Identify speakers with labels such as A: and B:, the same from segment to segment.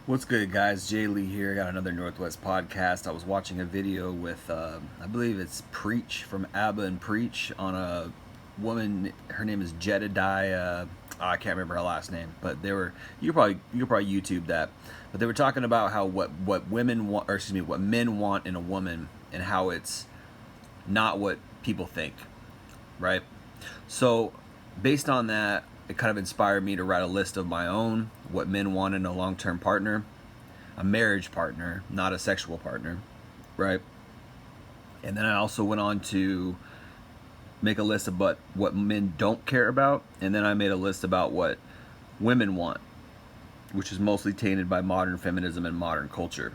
A: What's good, guys? Jay Lee here. Got another Northwest podcast. I was watching a video with, I believe it's Preach from ABBA and Preach on a woman. Her name is Jedediah. I can't remember her last name, but they were. You could probably YouTube that. But they were talking about how what women want, or excuse me, what men want in a woman, and how it's not what people think, right? So, based on that, it kind of inspired me to write a list of my own, what men want in a long-term partner, a marriage partner, not a sexual partner, right? And then I also went on to make a list of what men don't care about, and then I made a list about what women want, which is mostly tainted by modern feminism and modern culture.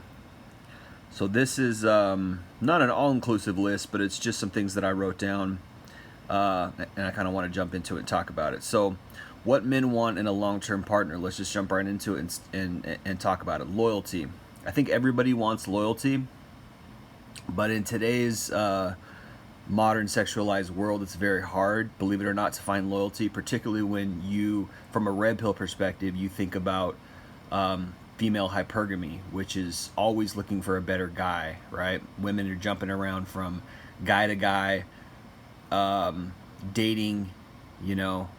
A: So this is not an all-inclusive list, but it's just some things that I wrote down, and I kind of want to jump into it and talk about it. So, what men want in a long-term partner? Let's just jump right into it and talk about it. Loyalty. I think everybody wants loyalty, but in today's modern sexualized world, it's very hard, believe it or not, to find loyalty, particularly when you, from a red pill perspective, you think about female hypergamy, which is always looking for a better guy, right? Women are jumping around from guy to guy, dating, you know,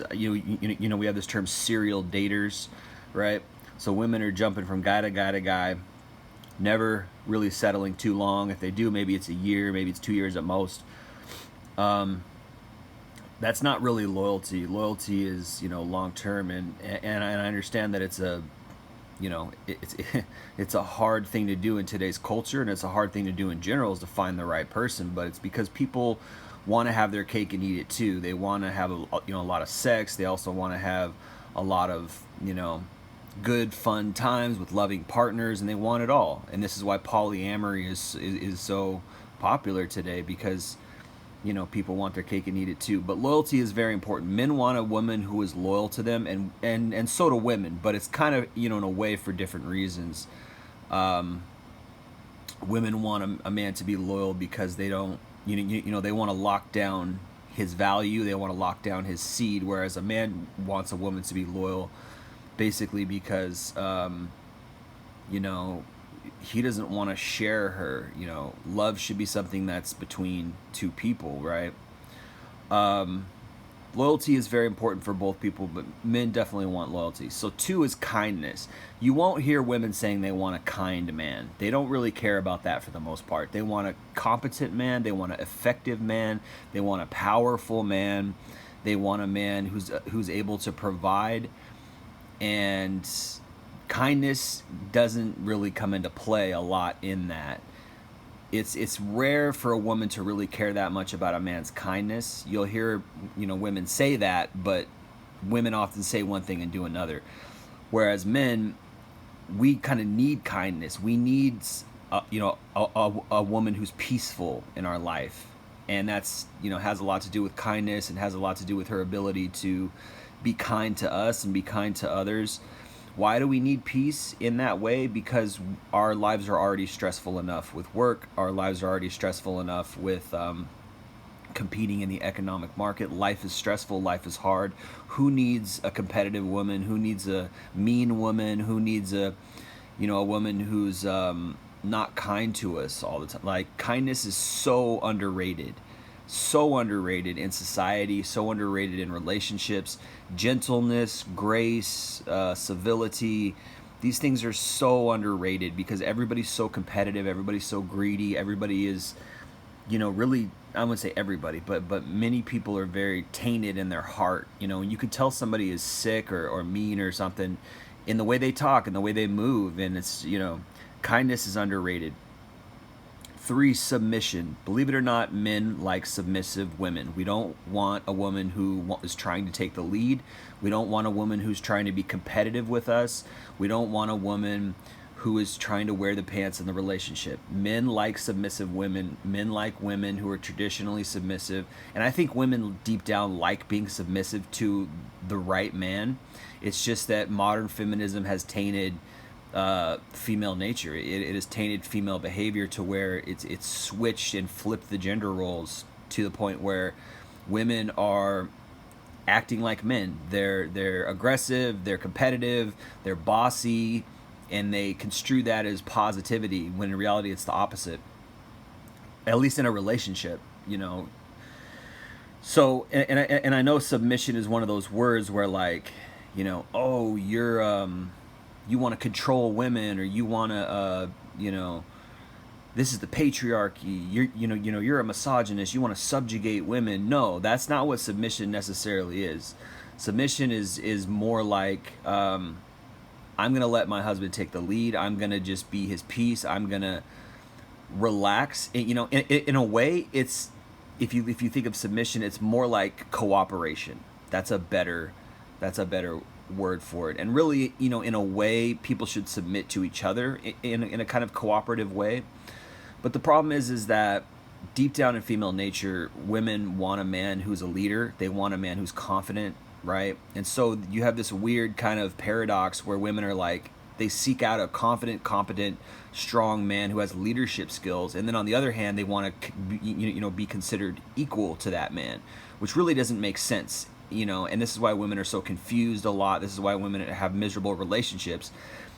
A: we have this term serial daters, right? So women are jumping from guy to guy to guy, never really settling too long. If they do, maybe it's a year, maybe it's 2 years at most. That's not really loyalty. Loyalty is, long term, and I understand that it's it's a hard thing to do in today's culture, and it's a hard thing to do in general, is to find the right person. But it's because people want to have their cake and eat it too. They want to have a lot of sex. They also want to have a lot of good fun times with loving partners, and they want it all. And this is why polyamory is so popular today, because people want their cake and eat it too. But loyalty is very important. Men want a woman who is loyal to them, and so do women, but it's kind of in a way for different reasons. Women want a man to be loyal because they don't they want to lock down his value, they want to lock down his seed, whereas a man wants a woman to be loyal basically because he doesn't want to share her. Love should be something that's between two people, right? Loyalty is very important for both people, but men definitely want loyalty. So 2 is kindness. You won't hear women saying they want a kind man. They don't really care about that for the most part. They want a competent man, they want an effective man, they want a powerful man, they want a man who's able to provide. And kindness doesn't really come into play a lot in that. It's rare for a woman to really care that much about a man's kindness. You'll hear women say that, but women often say one thing and do another. Whereas men, we kind of need kindness. We need a woman who's peaceful in our life, and that's has a lot to do with kindness, and has a lot to do with her ability to be kind to us and be kind to others. Why do we need peace in that way? Because our lives are already stressful enough with work. Our lives are already stressful enough with competing in the economic market. Life is stressful. Life is hard. Who needs a competitive woman? Who needs a mean woman? Who needs a woman who's not kind to us all the time? Like, kindness is so underrated. So underrated in society, so underrated in relationships. Gentleness, grace, civility, these things are so underrated because everybody's so competitive, everybody's so greedy, everybody is, really, I wouldn't say everybody, but many people are very tainted in their heart. You can tell somebody is sick or mean or something in the way they talk and the way they move, and it's, kindness is underrated. 3, submission. Believe it or not, men like submissive women. We don't want a woman who is trying to take the lead. We don't want a woman who's trying to be competitive with us. We don't want a woman who is trying to wear the pants in the relationship. Men like submissive women. Men like women who are traditionally submissive. And I think women deep down like being submissive to the right man. It's just that modern feminism has tainted female nature. It has tainted female behavior to where it's switched and flipped the gender roles to the point where women are acting like men. They're aggressive, they're competitive, they're bossy, and they construe that as positivity when in reality it's the opposite, at least in a relationship, you know. So and I know submission is one of those words where, like, you know, oh, you're you want to control women, or you want to you know, this is the patriarchy, you're a misogynist, you want to subjugate women. No, that's not what submission necessarily is. Submission is more like, I'm gonna let my husband take the lead, I'm gonna just be his piece, I'm gonna relax. You know, in a way, it's, if you think of submission, it's more like cooperation. That's a better word for it. And really, you know, in a way, people should submit to each other in a kind of cooperative way. But the problem is that deep down in female nature, women want a man who's a leader. They want a man who's confident, right? And so you have this weird kind of paradox where women are like, they seek out a confident, competent, strong man who has leadership skills, and then on the other hand, they want to, you know, be considered equal to that man, which really doesn't make sense, you know. And this is why women are so confused a lot. This is why women have miserable relationships,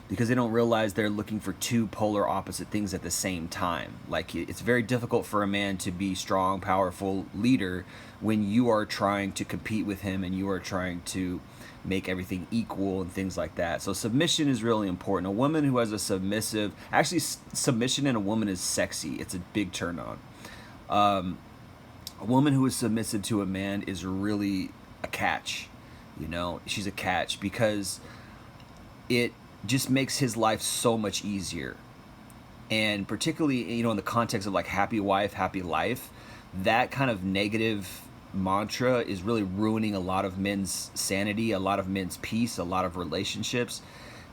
A: because they don't realize they're looking for two polar opposite things at the same time. Like, it's very difficult for a man to be strong, powerful leader when you are trying to compete with him and you are trying to make everything equal and things like that. So submission is really important. A woman who has a submissive, actually submission in a woman is sexy. It's a big turn on. A woman who is submissive to a man is really a catch. You know, she's a catch because it just makes his life so much easier. And particularly, you know, in the context of like happy wife, happy life, that kind of negative mantra is really ruining a lot of men's sanity, a lot of men's peace, a lot of relationships,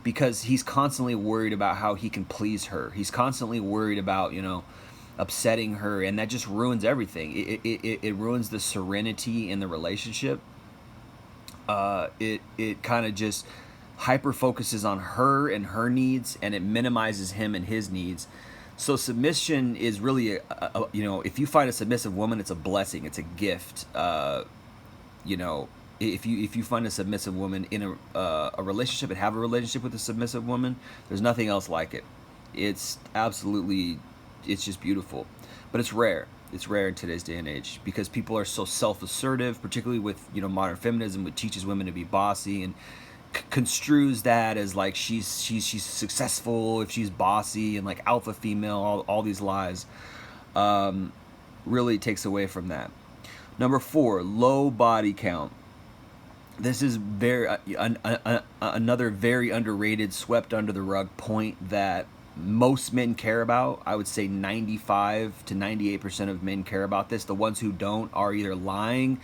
A: because he's constantly worried about how he can please her. He's constantly worried about, you know, upsetting her, and that just ruins everything. It ruins the serenity in the relationship. It kind of just hyper focuses on her and her needs, and it minimizes him and his needs. So submission is really, you know, if you find a submissive woman, it's a blessing, it's a gift. You know, if you find a submissive woman in a relationship and have a relationship with a submissive woman, there's nothing else like it. It's absolutely, it's just beautiful. But it's rare. It's rare in today's day and age because people are so self-assertive, particularly with, you know, modern feminism, which teaches women to be bossy and construes that as like she's successful if she's bossy, and like alpha female, all these lies. Really takes away from that. Number 4, low body count. This is very another very underrated, swept under the rug point that most men care about. I would say 95 to 98% of men care about this. The ones who don't are either lying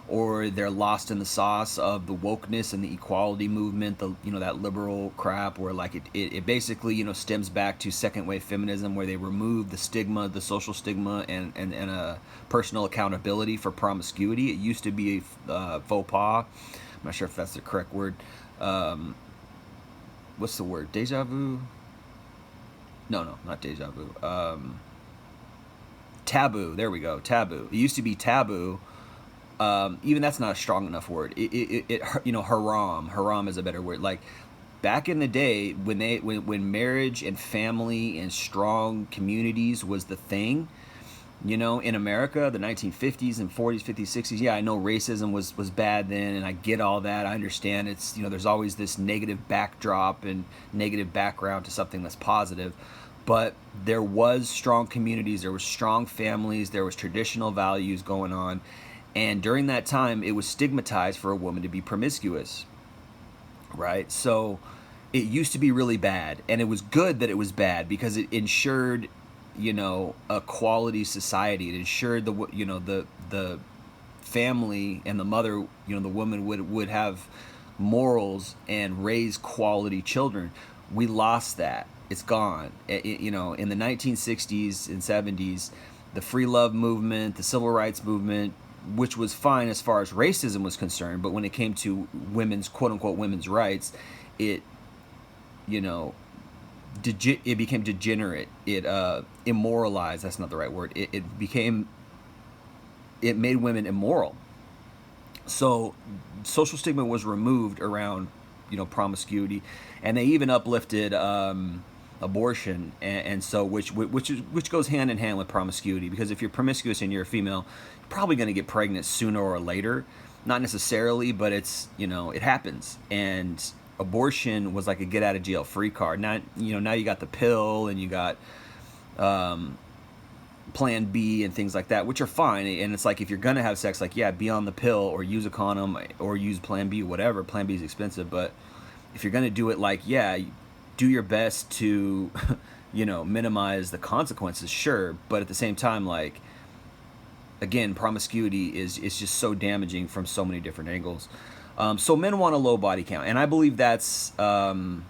A: or they're lost in the sauce of the wokeness and the equality movement, the, you know, that liberal crap where like it basically, you know, stems back to second wave feminism, where they remove the stigma, the social stigma, and a personal accountability for promiscuity. It used to be a faux pas. I'm not sure if that's the correct word. What's the word? Deja vu? No, not deja vu. Taboo. There we go. Taboo. It used to be taboo. Even that's not a strong enough word. It you know, haram is a better word. Like back in the day when marriage and family and strong communities was the thing, you know, in America, the 1950s and 40s, 50s, 60s. Yeah, I know racism was bad then, and I get all that. I understand it's, you know, there's always this negative backdrop and negative background to something that's positive. But there was strong communities, there was strong families, there was traditional values going on. And during that time, it was stigmatized for a woman to be promiscuous, right? So it used to be really bad, and it was good that it was bad because it ensured, you know, a quality society. It ensured the family and the mother, you know, the woman would have morals and raise quality children. We lost that. It's gone. You know, in the 1960s and 70s, the free love movement, the civil rights movement, which was fine as far as racism was concerned, but when it came to women's, quote unquote, women's rights, it, you know, it became degenerate. It immoralized. That's not the right word. It made women immoral. So social stigma was removed around promiscuity, and they even uplifted abortion, and so which goes hand in hand with promiscuity, because if you're promiscuous and you're a female, you're probably going to get pregnant sooner or later. Not necessarily, but it happens. And abortion was like a get out of jail free card. Now you got the pill, and you got Plan B and things like that, which are fine. And it's like, if you're gonna have sex, like, yeah, be on the pill or use a condom or use Plan B, whatever. Plan B is expensive, but if you're gonna do it, like, yeah, do your best to minimize the consequences, sure. But at the same time, like, again, promiscuity is just so damaging from so many different angles. So men want a low body count, and I believe that's in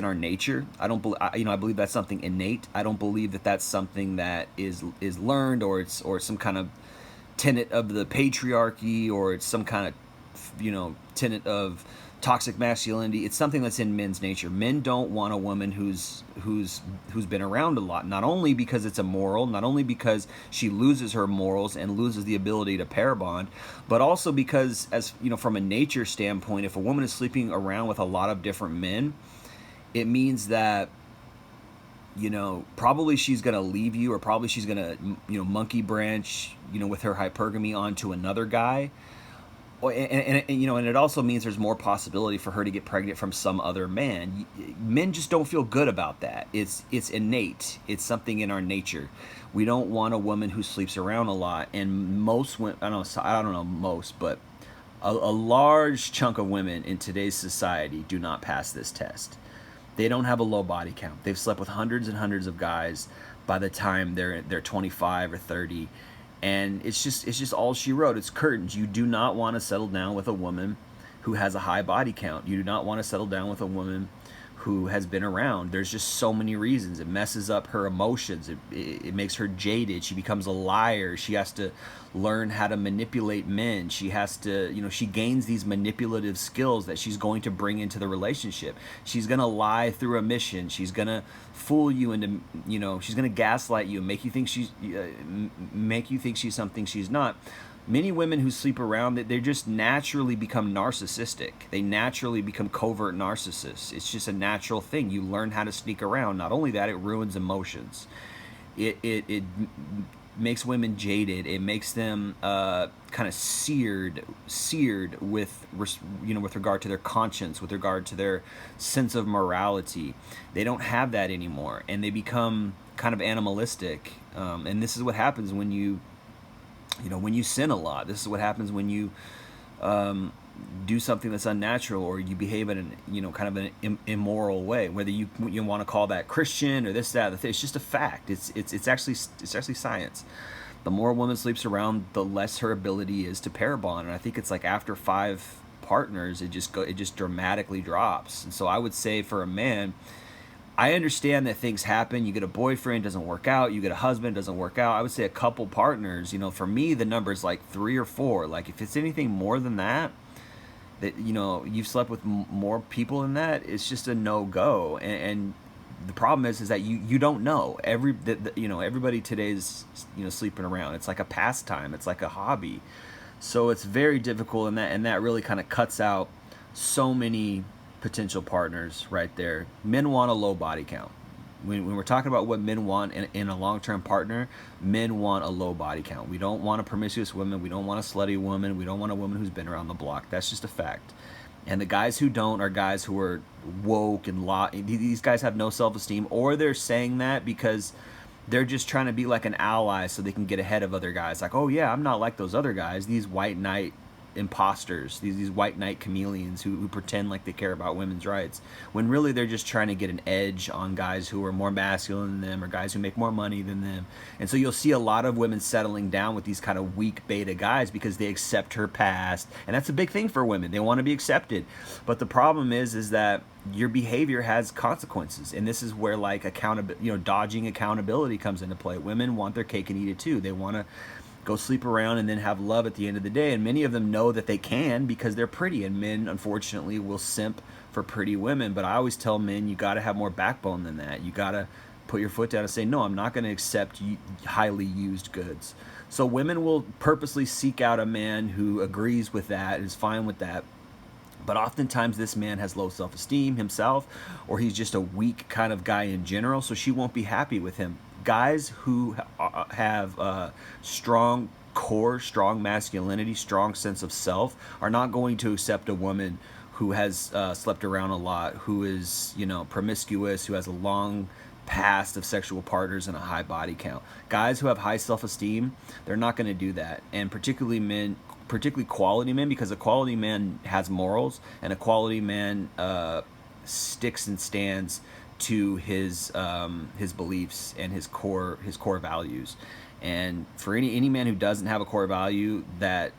A: our nature. I believe that's something innate. I don't believe that that's something that is learned, or it's some kind of tenet of the patriarchy, or it's some kind of tenet of toxic masculinity. It's something that's in men's nature. Men don't want a woman who's been around a lot, not only because it's immoral, not only because she loses her morals and loses the ability to pair bond, but also because, as from a nature standpoint, if a woman is sleeping around with a lot of different men, it means that probably she's going to leave you, or probably she's going to monkey branch with her hypergamy onto another guy. And it also means there's more possibility for her to get pregnant from some other man. Men just don't feel good about that. It's innate. It's something in our nature. We don't want a woman who sleeps around a lot. And most women, I don't know most, but a large chunk of women in today's society do not pass this test. They don't have a low body count. They've slept with hundreds and hundreds of guys by the time they're 25 or 30. And it's just all she wrote. It's curtains. You do not want to settle down with a woman who has a high body count. You do not want to settle down with a woman who has been around. There's just so many reasons. It messes up her emotions. It makes her jaded. She becomes a liar. She has to learn how to manipulate men. She has to, she gains these manipulative skills that she's going to bring into the relationship. She's going to lie through omission. She's going to fool you into, she's going to gaslight you and make you think she's something she's not. Many women who sleep around, they just naturally become narcissistic. They naturally become covert narcissists. It's just a natural thing. You learn how to sneak around. Not only that, it ruins emotions. It makes women jaded. It makes them kind of seared with regard to their conscience, with regard to their sense of morality. They don't have that anymore, and they become kind of animalistic. And this is what happens when you sin a lot. This is what happens when you do something that's unnatural, or you behave in kind of an immoral way. Whether you want to call that Christian or this, that, it's just a fact. It's actually science. The more a woman sleeps around, the less her ability is to pair bond. And I think it's like after 5 partners, it just dramatically drops. And so I would say, for a man, I understand that things happen. You get a boyfriend, doesn't work out. You get a husband, doesn't work out. I would say a couple partners. For me, the number is like 3 or 4. Like, if it's anything more than that you've slept with more people than that, it's just a no-go. And the problem is that you don't know. Everybody today is sleeping around. It's like a pastime. It's like a hobby. So it's very difficult, and that really kind of cuts out so many potential partners right there. Men want a low body count. When we're talking about what men want in a long-term partner, men want a low body count. We don't want a promiscuous woman. We don't want a slutty woman. We don't want a woman who's been around the block. That's just a fact. And the guys who don't are guys who are woke and these guys have no self-esteem, or they're saying that because they're just trying to be like an ally so they can get ahead of other guys. Like, oh yeah, I'm not like those other guys. These white knight imposters, these white knight chameleons who pretend like they care about women's rights, when really they're just trying to get an edge on guys who are more masculine than them, or guys who make more money than them. And so you'll see a lot of women settling down with these kind of weak beta guys because they accept her past, and that's a big thing for women. They want to be accepted. But the problem is that your behavior has consequences, and this is where like dodging accountability comes into play. Women want their cake and eat it too. They want to go sleep around and then have love at the end of the day. And many of them know that they can because they're pretty. And men, unfortunately, will simp for pretty women. But I always tell men, you got to have more backbone than that. You got to put your foot down and say, no, I'm not going to accept highly used goods. So women will purposely seek out a man who agrees with that, is fine with that. But oftentimes this man has low self-esteem himself, or he's just a weak kind of guy in general, so she won't be happy with him. Guys who have strong core, strong masculinity, strong sense of self are not going to accept a woman who has slept around a lot, who is, you know, promiscuous, who has a long past of sexual partners and a high body count. Guys who have high self-esteem, they're not going to do that. And particularly men, particularly quality men, because a quality man has morals, and a quality man sticks and stands to his beliefs and his core values. And for any man who doesn't have a core value that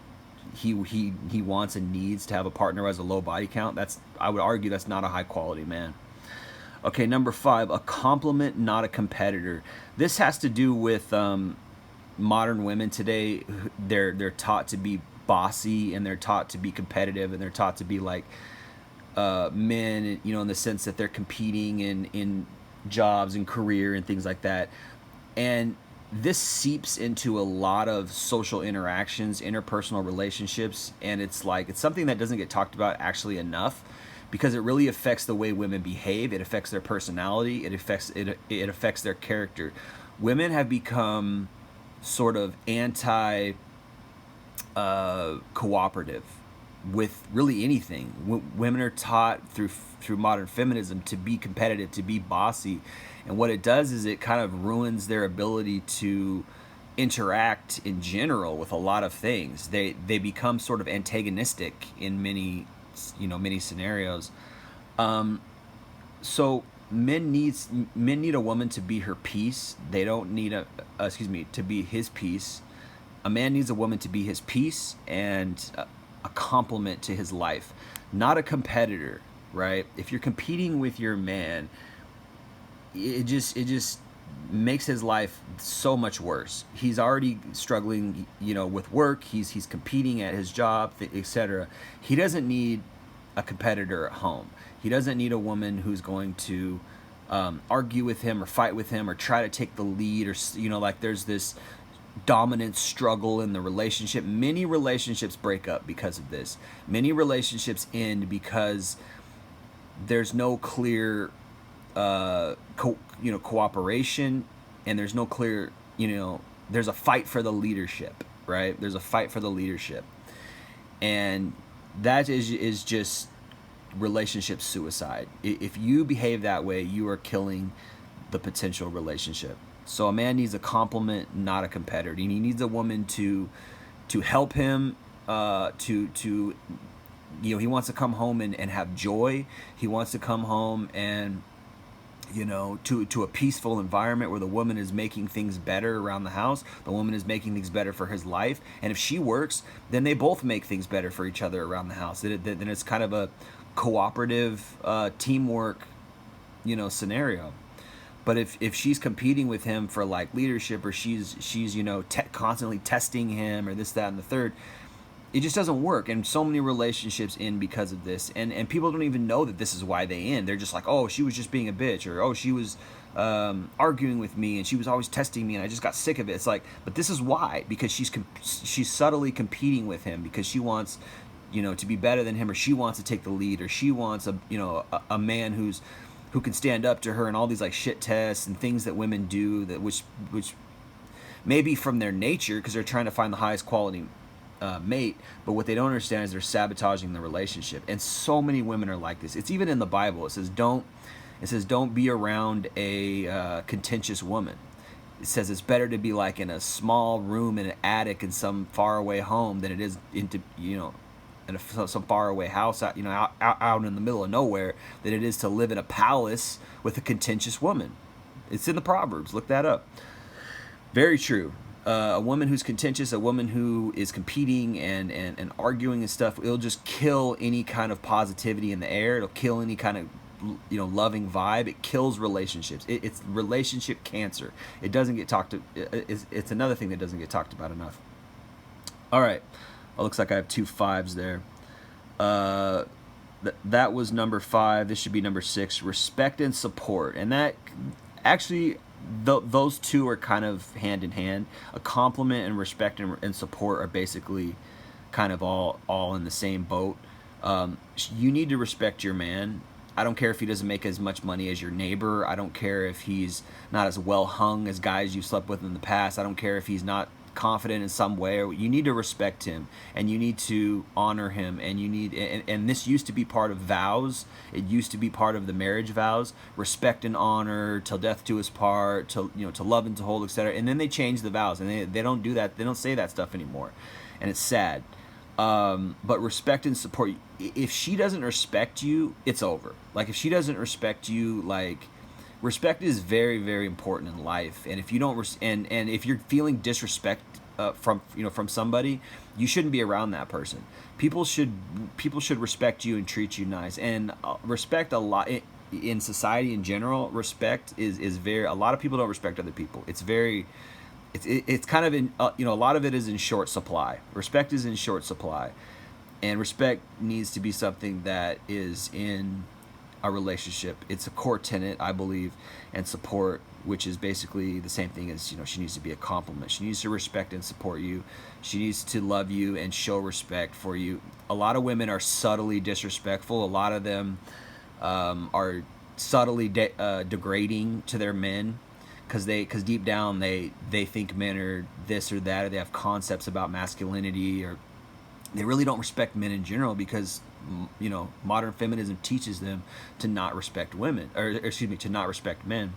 A: he wants and needs to have a partner who has a low body count, that's, I would argue, that's not a high quality man. Okay, number 5, a complement, not a competitor. This has to do with modern women today. They're taught to be bossy, and they're taught to be competitive, and they're taught to be like men, you know, in the sense that they're competing in jobs and career and things like that. And this seeps into a lot of social interactions, interpersonal relationships, and it's something that doesn't get talked about actually enough, because it really affects the way women behave. It affects their personality. It affects their character. Women have become sort of anti cooperative with really anything. Women are taught through modern feminism to be competitive, to be bossy, and what it does is it kind of ruins their ability to interact in general with a lot of things. They become sort of antagonistic in many scenarios. So men need a woman to be her piece. They don't need to be his piece. A man needs a woman to be his piece and a complement to his life, not a competitor, right? If you're competing with your man, it just makes his life so much worse. He's already struggling, you know, with work. He's competing at his job, etc. He doesn't need a competitor at home. He doesn't need a woman who's going to argue with him or fight with him or try to take the lead, or, you know, like there's this dominant struggle in the relationship. Many relationships break up because of this. Many relationships end because there's no clear cooperation, and there's no clear, there's a fight for the leadership, right? There's a fight for the leadership, and that is just relationship suicide. If you behave that way, you are killing the potential relationship. So a man needs a complement, not a competitor. He needs a woman to help him, he wants to come home and have joy. He wants to come home and, to a peaceful environment where the woman is making things better around the house. The woman is making things better for his life. And if she works, then they both make things better for each other around the house. Then it's kind of a cooperative teamwork, scenario. But if she's competing with him for like leadership, or she's constantly testing him, or this, that, and the third, it just doesn't work. And so many relationships end because of this, and people don't even know that this is why they end. They're just like, oh, she was just being a bitch, or oh, she was arguing with me, and she was always testing me, and I just got sick of it. It's like, but this is why, because she's subtly competing with him, because she wants to be better than him, or she wants to take the lead, or she wants a man who can stand up to her, and all these like shit tests and things that women do, that which may be from their nature, because they're trying to find the highest quality mate, but what they don't understand is they're sabotaging the relationship. And so many women are like this. It's even in the Bible. It says don't be around a contentious woman. It says it's better to be like in a small room in an attic in some faraway home than it is in some faraway house out in the middle of nowhere, than it is to live in a palace with a contentious woman. It's in the Proverbs. Look that up. Very true. A woman who's contentious, a woman who is competing and arguing and stuff, it'll just kill any kind of positivity in the air. It'll kill any kind of loving vibe. It kills relationships. It's relationship cancer. It doesn't get talked to. It's another thing that doesn't get talked about enough. All right. Well, looks like I have 2 5s there. That was number 5. This should be number 6. Respect and support. And that actually, those two are kind of hand in hand. A compliment and respect and support are basically kind of all in the same boat. You need to respect your man. I don't care if he doesn't make as much money as your neighbor. I don't care if he's not as well hung as guys you slept with in the past. I don't care if he's not confident in some way. You need to respect him, and you need to honor him, and you need and this used to be part of vows. It used to be part of the marriage vows: respect and honor till death do us part, to to love and to hold, etc. And then they changed the vows, and they don't do that. They don't say that stuff anymore, and it's sad. But respect and support. If she doesn't respect you, it's over. Like if she doesn't respect you, like respect is very, very important in life. And if you don't, and if you're feeling disrespect from from somebody, you shouldn't be around that person. People should respect you and treat you nice. And respect a lot in society in general. Respect is very. A lot of people don't respect other people. It's very it's kind of in a lot of it is in short supply. Respect is in short supply, and respect needs to be something that is in a relationship. It's a core tenet, I believe, and support, which is basically the same thing as she needs to be a compliment. She needs to respect and support you. She needs to love you and show respect for you. A lot of women are subtly disrespectful. A lot of them are subtly degrading to their men, because deep down they think men are this or that, or they have concepts about masculinity, or they really don't respect men in general, because modern feminism teaches them to not respect women, or excuse me, to not respect men.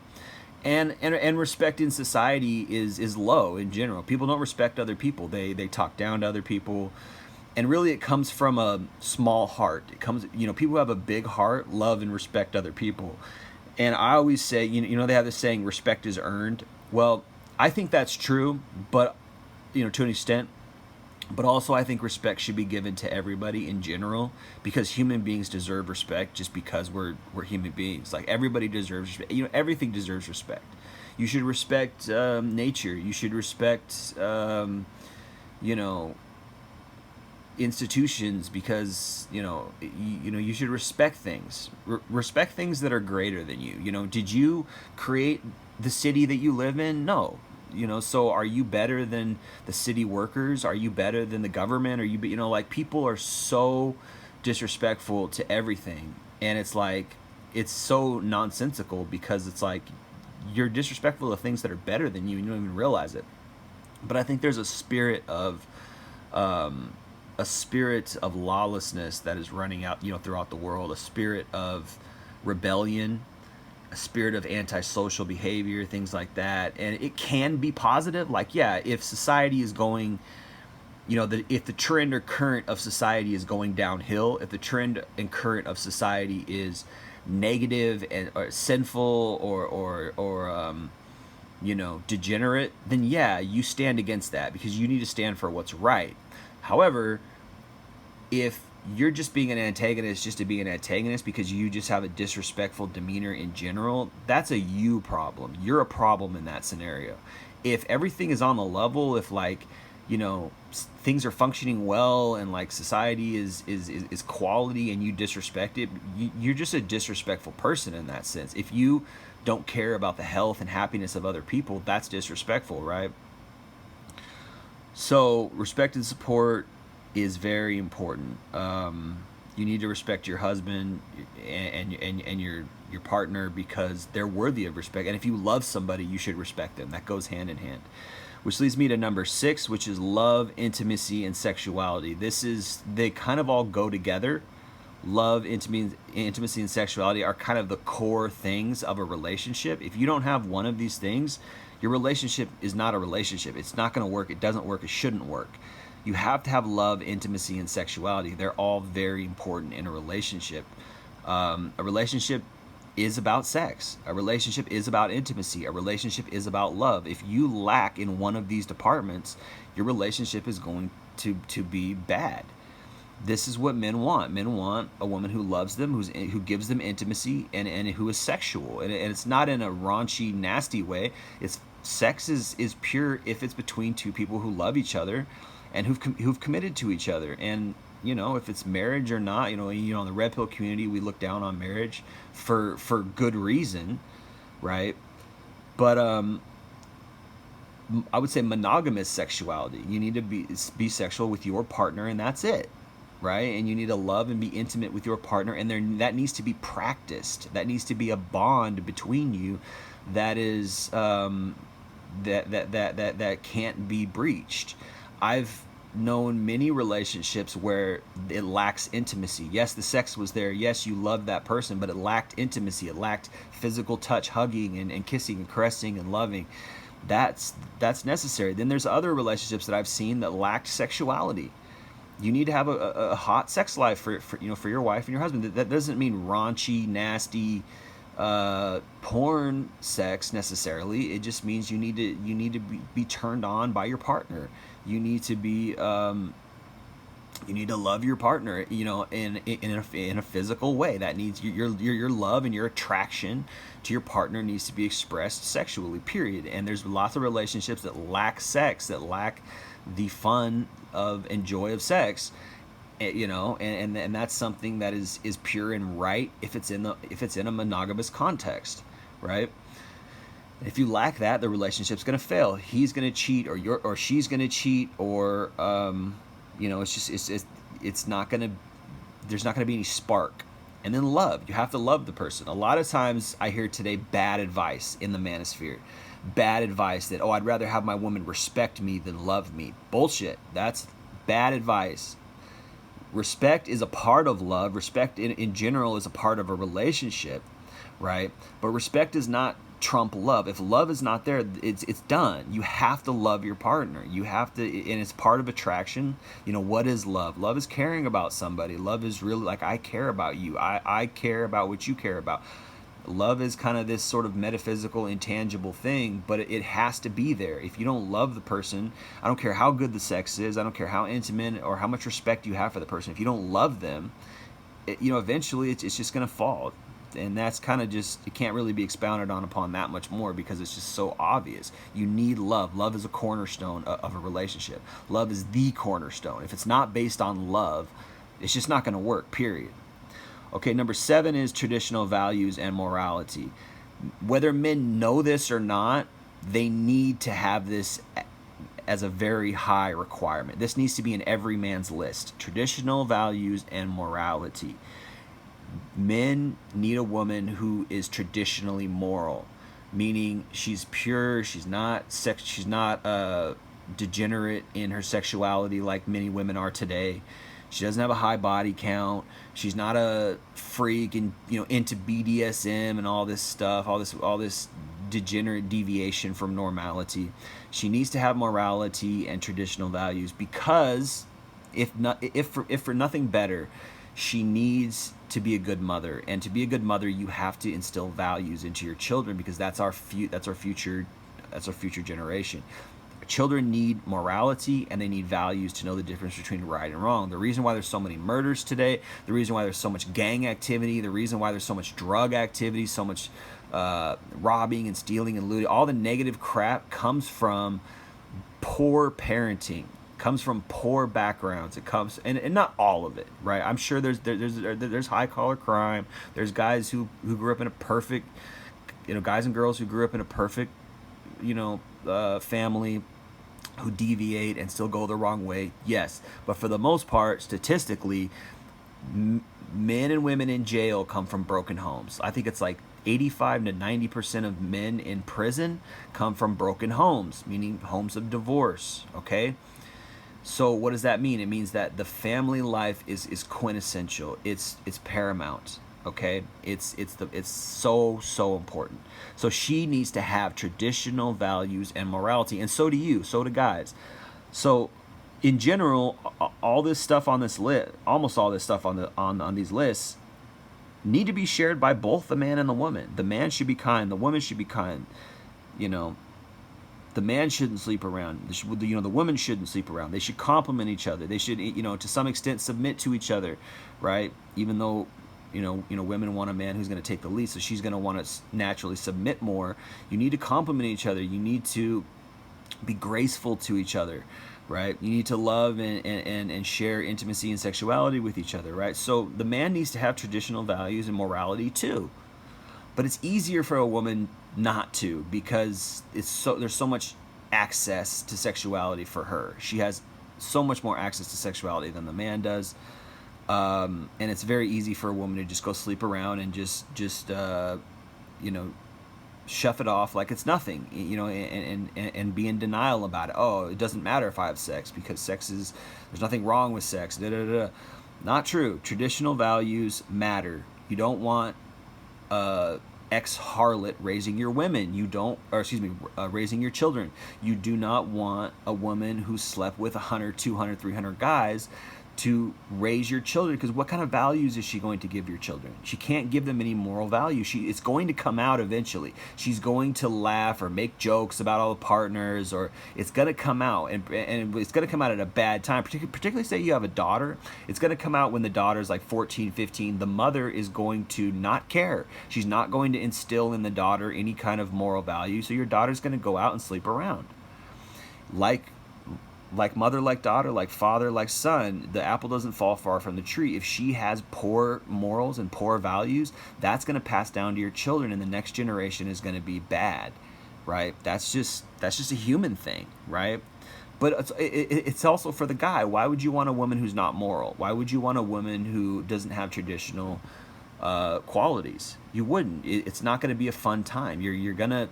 A: And respect in society is low in general. People don't respect other people. They talk down to other people, and really it comes from a small heart. It comes, people who have a big heart love and respect other people. And I always say, they have this saying, respect is earned. Well, I think that's true, but, to an extent. But also I think respect should be given to everybody in general, because human beings deserve respect just because we're human beings. Like everybody deserves respect. Everything deserves respect. You should respect nature. You should respect, institutions, because you should respect things. Respect things that are greater than you. Did you create the city that you live in? No. So are you better than the city workers? Are you better than the government? Are you like, people are so disrespectful to everything, and it's like, it's so nonsensical, because it's like you're disrespectful to things that are better than you and you don't even realize it. But I think there's a spirit of lawlessness that is running out, throughout the world, a spirit of rebellion, a spirit of antisocial behavior, things like that. And it can be positive. Like, yeah, if society is going, if the trend or current of society is going downhill, if the trend and current of society is negative and or sinful or degenerate, then yeah, you stand against that, because you need to stand for what's right. However, if you're just being an antagonist just to be an antagonist because you just have a disrespectful demeanor in general, that's a you problem. You're a problem in that scenario. If everything is on the level, if things are functioning well, and like society is quality, and you disrespect it, you're just a disrespectful person in that sense. If you don't care about the health and happiness of other people, that's disrespectful, right? So respect and support is very important. You need to respect your husband and your partner, because they're worthy of respect. And if you love somebody, you should respect them. That goes hand in hand. Which leads me to number 6, which is love, intimacy, and sexuality. They kind of all go together. Love, intimacy, and sexuality are kind of the core things of a relationship. If you don't have one of these things, your relationship is not a relationship. It's not going to work. It doesn't work. It shouldn't work. You have to have love, intimacy, and sexuality. They're all very important in a relationship. A relationship is about sex. A relationship is about intimacy. A relationship is about love. If you lack in one of these departments, your relationship is going to be bad. This is what men want. Men want a woman who loves them, who gives them intimacy, and who is sexual. And it's not in a raunchy, nasty way. Sex is pure if it's between two people who love each other and who've committed to each other. And if it's marriage or not, in the red pill community, we look down on marriage for good reason, right? But I would say monogamous sexuality. You need to be sexual with your partner, and that's it. right? And you need to love and be intimate with your partner, and that needs to be practiced. That needs to be a bond between you that is that can't be breached. I've known many relationships where it lacks intimacy. Yes, the sex was there. Yes, you loved that person, but it lacked intimacy. It lacked physical touch, hugging and kissing and caressing and loving. That's necessary. Then there's other relationships that I've seen that lacked sexuality. You need to have a hot sex life for your wife and your husband. That doesn't mean raunchy, nasty porn sex necessarily. It just means you need to be turned on by your partner. You need to be you need to love your partner, in a physical way. That needs your love and your attraction to your partner needs to be expressed sexually, period. And there's lots of relationships that lack sex, that lack the fun of and joy of sex, and that's something that is pure and right if it's in a monogamous context, right? If you lack that, the relationship's going to fail. He's going to cheat, or she's going to cheat, or it's not going to. There's not going to be any spark. And then love. You have to love the person. A lot of times I hear today bad advice in the manosphere. Bad advice that, I'd rather have my woman respect me than love me. Bullshit. That's bad advice. Respect is a part of love. Respect in general is a part of a relationship, right? But respect is not trump love. If love is not there, it's done. You have to love your partner. You have to, and it's part of attraction. What is love? Love is caring about somebody. Love is really like, I care about you. I care about what you care about. Love is kind of this sort of metaphysical, intangible thing, but it has to be there. If you don't love the person, I don't care how good the sex is, I don't care how intimate or how much respect you have for the person. If you don't love them, eventually it's just going to fall. And that's kind of just, it can't really be expounded upon that much more because it's just so obvious. You need love. Love is a cornerstone of a relationship. Love is the cornerstone. If it's not based on love, it's just not going to work, period. Okay, number 7 is traditional values and morality. Whether men know this or not, they need to have this as a very high requirement. This needs to be in every man's list. Traditional values and morality. Men need a woman who is traditionally moral, meaning she's pure, she's not degenerate in her sexuality like many women are today. She doesn't have a high body count. She's not a freak and into BDSM and all this stuff, all this degenerate deviation from normality. She needs to have morality and traditional values because if for nothing better, she needs to be a good mother. And to be a good mother, you have to instill values into your children because that's our future generation. Children need morality and they need values to know the difference between right and wrong. The reason why there's so many murders today, the reason why there's so much gang activity, the reason why there's so much drug activity, so much robbing and stealing and looting, all the negative crap comes from poor parenting, comes from poor backgrounds. It comes, and not all of it, right? I'm sure there's high collar crime. There's guys who grew up in a perfect, guys and girls who grew up in a perfect, family, who deviate and still go the wrong way. Yes, but for the most part, statistically, men and women in jail come from broken homes. I think it's like 85 to 90% of men in prison come from broken homes, meaning homes of divorce. Okay. So what does that mean? It means that the family life is quintessential. It's paramount. Okay, it's so important. So she needs to have traditional values and morality, and so do you. So do guys. So in general, all this stuff on this list, almost all this stuff on these lists, need to be shared by both the man and the woman. The man should be kind. The woman should be kind. The man shouldn't sleep around. The woman shouldn't sleep around. They should complement each other. They should, to some extent, submit to each other, right? Even though, women want a man who's going to take the lead, so she's going to want to naturally submit more. You need to complement each other. You need to be graceful to each other, right? You need to love and share intimacy and sexuality with each other, right? So the man needs to have traditional values and morality too. But it's easier for a woman not to because there's so much access to sexuality for her. She has so much more access to sexuality than the man does. And it's very easy for a woman to just go sleep around and just you know, shove it off like it's nothing, you know, and be in denial about it. Oh, it doesn't matter if I have sex because there's nothing wrong with sex. Da, da, da. Not true. Traditional values matter. You don't want ex-harlot raising your women. You don't, or excuse me, raising your children. You do not want a woman who slept with 100, 200, 300 guys to raise your children, because what kind of values is she going to give your children? She can't give them any moral value. It's going to come out eventually. She's going to laugh or make jokes about all the partners, or it's going to come out, and it's going to come out at a bad time. Particularly say you have a daughter, it's going to come out when the daughter's like 14, 15. The mother is going to not care. She's not going to instill in the daughter any kind of moral value, so your daughter's going to go out and sleep around. Like mother, like daughter, like father, like son, the apple doesn't fall far from the tree. If she has poor morals and poor values, that's going to pass down to your children, and the next generation is going to be bad, right? That's just a human thing, right? But it's also for the guy. Why would you want a woman who's not moral? Why would you want a woman who doesn't have traditional qualities? You wouldn't. It's not going to be a fun time. You're gonna,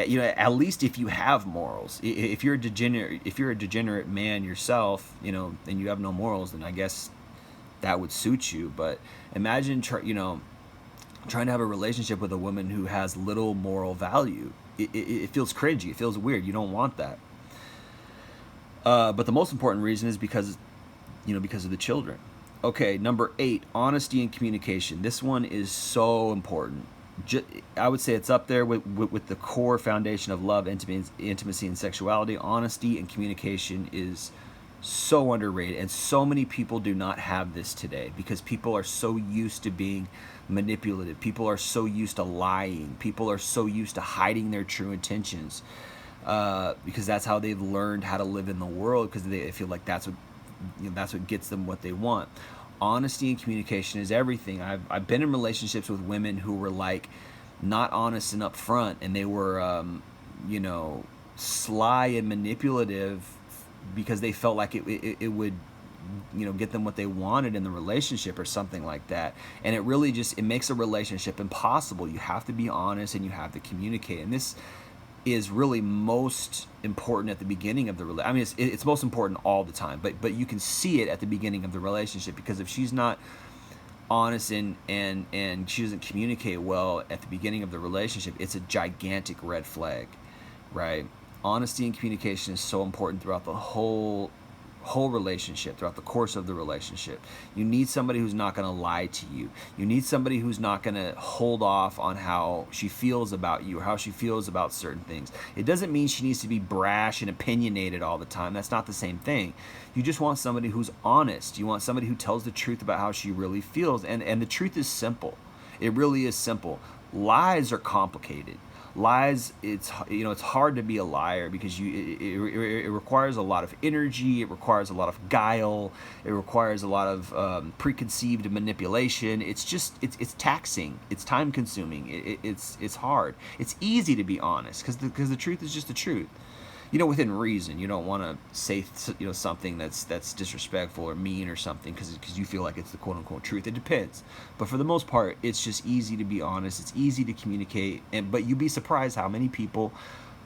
A: you know, at least if you have morals. If you're a degenerate man yourself, you know, and you have no morals, then I guess that would suit you. But imagine, you know, trying to have a relationship with a woman who has little moral value. It feels cringy. It feels weird. You don't want that. But the most important reason is because of the children. Okay, number 8, honesty and communication. This one is so important. I would say it's up there with the core foundation of love, intimacy, and sexuality. Honesty and communication is so underrated, and so many people do not have this today because people are so used to being manipulative. People are so used to lying. People are so used to hiding their true intentions because that's how they've learned how to live in the world, because they feel like that's what gets them what they want. Honesty and communication is everything. I've been in relationships with women who were like not honest and upfront, and they were sly and manipulative because they felt like it would get them what they wanted in the relationship or something like that. And it really it makes a relationship impossible. You have to be honest and you have to communicate, and this is really most important at the beginning of the relationship. I mean, it's most important all the time, but you can see it at the beginning of the relationship, because if she's not honest and she doesn't communicate well at the beginning of the relationship, it's a gigantic red flag, right? Honesty and communication is so important throughout the whole relationship, throughout the course of the relationship. You need somebody who's not going to lie to you. You need somebody who's not going to hold off on how she feels about you or how she feels about certain things. It doesn't mean she needs to be brash and opinionated all the time. That's not the same thing. You just want somebody who's honest. You want somebody who tells the truth about how she really feels. And the truth is simple. It really is simple. Lies are complicated. Lies, it's hard to be a liar because it requires a lot of energy, it requires a lot of guile, it requires a lot of preconceived manipulation. It's taxing, it's time consuming, it's hard. It's easy to be honest because the truth is just the truth. Within reason. You don't want to say something that's disrespectful or mean or something because you feel like it's the quote unquote truth. It depends, but for the most part, it's just easy to be honest. It's easy to communicate, but you'd be surprised how many people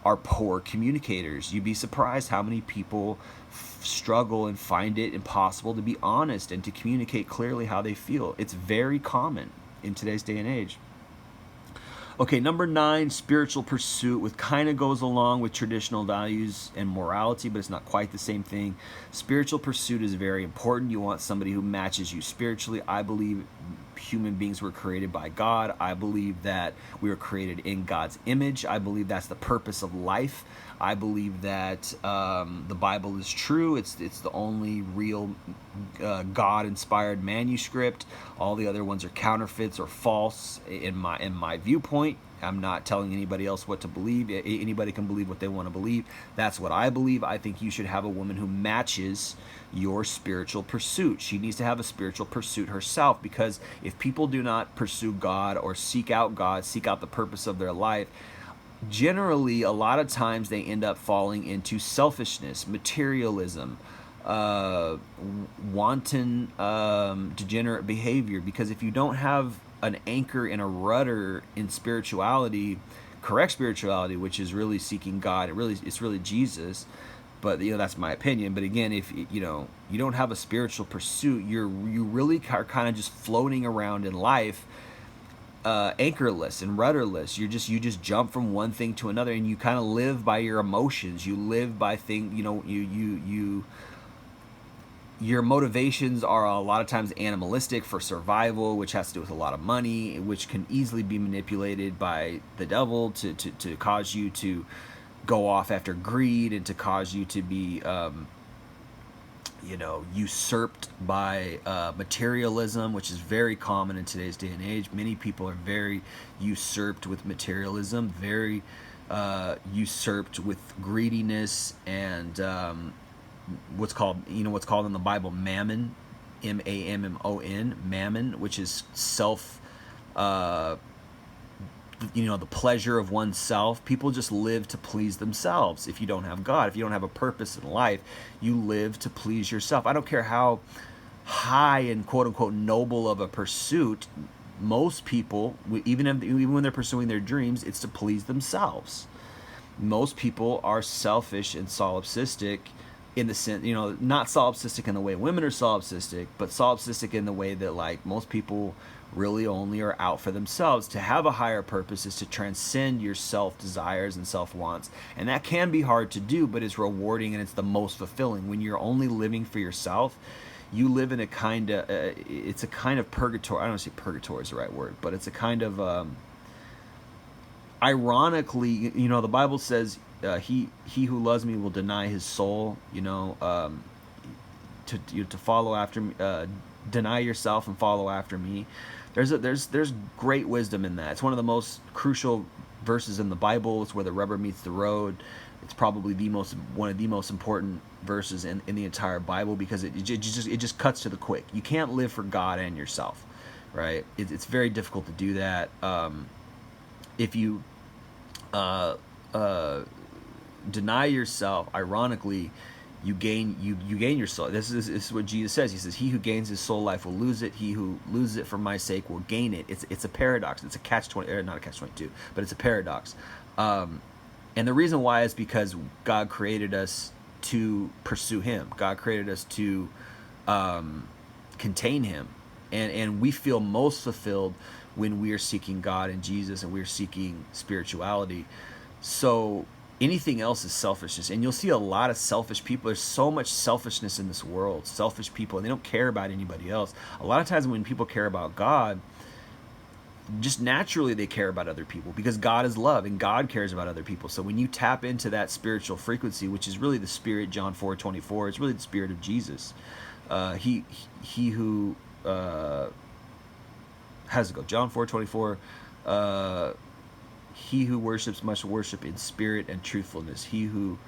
A: are poor communicators. You'd be surprised how many people struggle and find it impossible to be honest and to communicate clearly how they feel. It's very common in today's day and age. Okay, number 9, spiritual pursuit, which kind of goes along with traditional values and morality, but it's not quite the same thing. Spiritual pursuit is very important. You want somebody who matches you spiritually. I believe human beings were created by God. I believe that we were created in God's image. I believe that's the purpose of life. I believe that the Bible is true. It's the only real God-inspired manuscript. All the other ones are counterfeits or false in my viewpoint. I'm not telling anybody else what to believe. Anybody can believe what they want to believe. That's what I believe. I think you should have a woman who matches your spiritual pursuit. She needs to have a spiritual pursuit herself, because if people do not pursue God or seek out God, seek out the purpose of their life, generally, a lot of times they end up falling into selfishness, materialism, wanton, degenerate behavior. Because if you don't have an anchor and a rudder in spirituality, correct spirituality, which is really seeking God, it's really Jesus. But that's my opinion. But again, if you don't have a spiritual pursuit, you really are kind of just floating around in life, anchorless and rudderless. You just jump from one thing to another, and you kind of live by your emotions. You live by things. Your motivations are a lot of times animalistic for survival, which has to do with a lot of money, which can easily be manipulated by the devil to cause you to go off after greed, and to cause you to be usurped by materialism, which is very common in today's day and age. Many people are very usurped with materialism, very usurped with greediness, and what's called in the Bible mammon, mammon, mammon, which is self, the pleasure of oneself. People just live to please themselves. If you don't have God, if you don't have a purpose in life, you live to please yourself. I don't care how high and quote unquote noble of a pursuit. Most people, even when they're pursuing their dreams, it's to please themselves. Most people are selfish and solipsistic, in the sense, not solipsistic in the way women are solipsistic, but solipsistic in the way that, like, most people really only are out for themselves. To have a higher purpose is to transcend your self desires and self wants, and that can be hard to do, but it's rewarding and it's the most fulfilling. When you're only living for yourself, you live in a kind of it's a kind of purgatory. I don't say purgatory is the right word, but it's a kind of ironically, the Bible says, he who loves me will deny his soul. To follow after me, deny yourself and follow after me. There's great wisdom in that. It's one of the most crucial verses in the Bible. It's where the rubber meets the road. It's probably one of the most important verses in the entire Bible, because it just cuts to the quick. You can't live for God and yourself, right? It's very difficult to do that. If you deny yourself, ironically, you gain your soul. This is what Jesus says. He says, "He who gains his soul life will lose it. He who loses it for my sake will gain it." It's a paradox. It's a not a catch-22, but it's a paradox. And the reason why is because God created us to pursue Him. God created us to contain Him, and we feel most fulfilled when we are seeking God and Jesus, and we're seeking spirituality. So anything else is selfishness, and you'll see a lot of selfish people. There's so much selfishness in this world, selfish people, and they don't care about anybody else. A lot of times when people care about God, just naturally they care about other people, because God is love and God cares about other people. So when you tap into that spiritual frequency, which is really the Spirit, John 4:24, it's really the Spirit of Jesus. He who how's it go? John 4:24. He who worships must worship in spirit and truthfulness. He who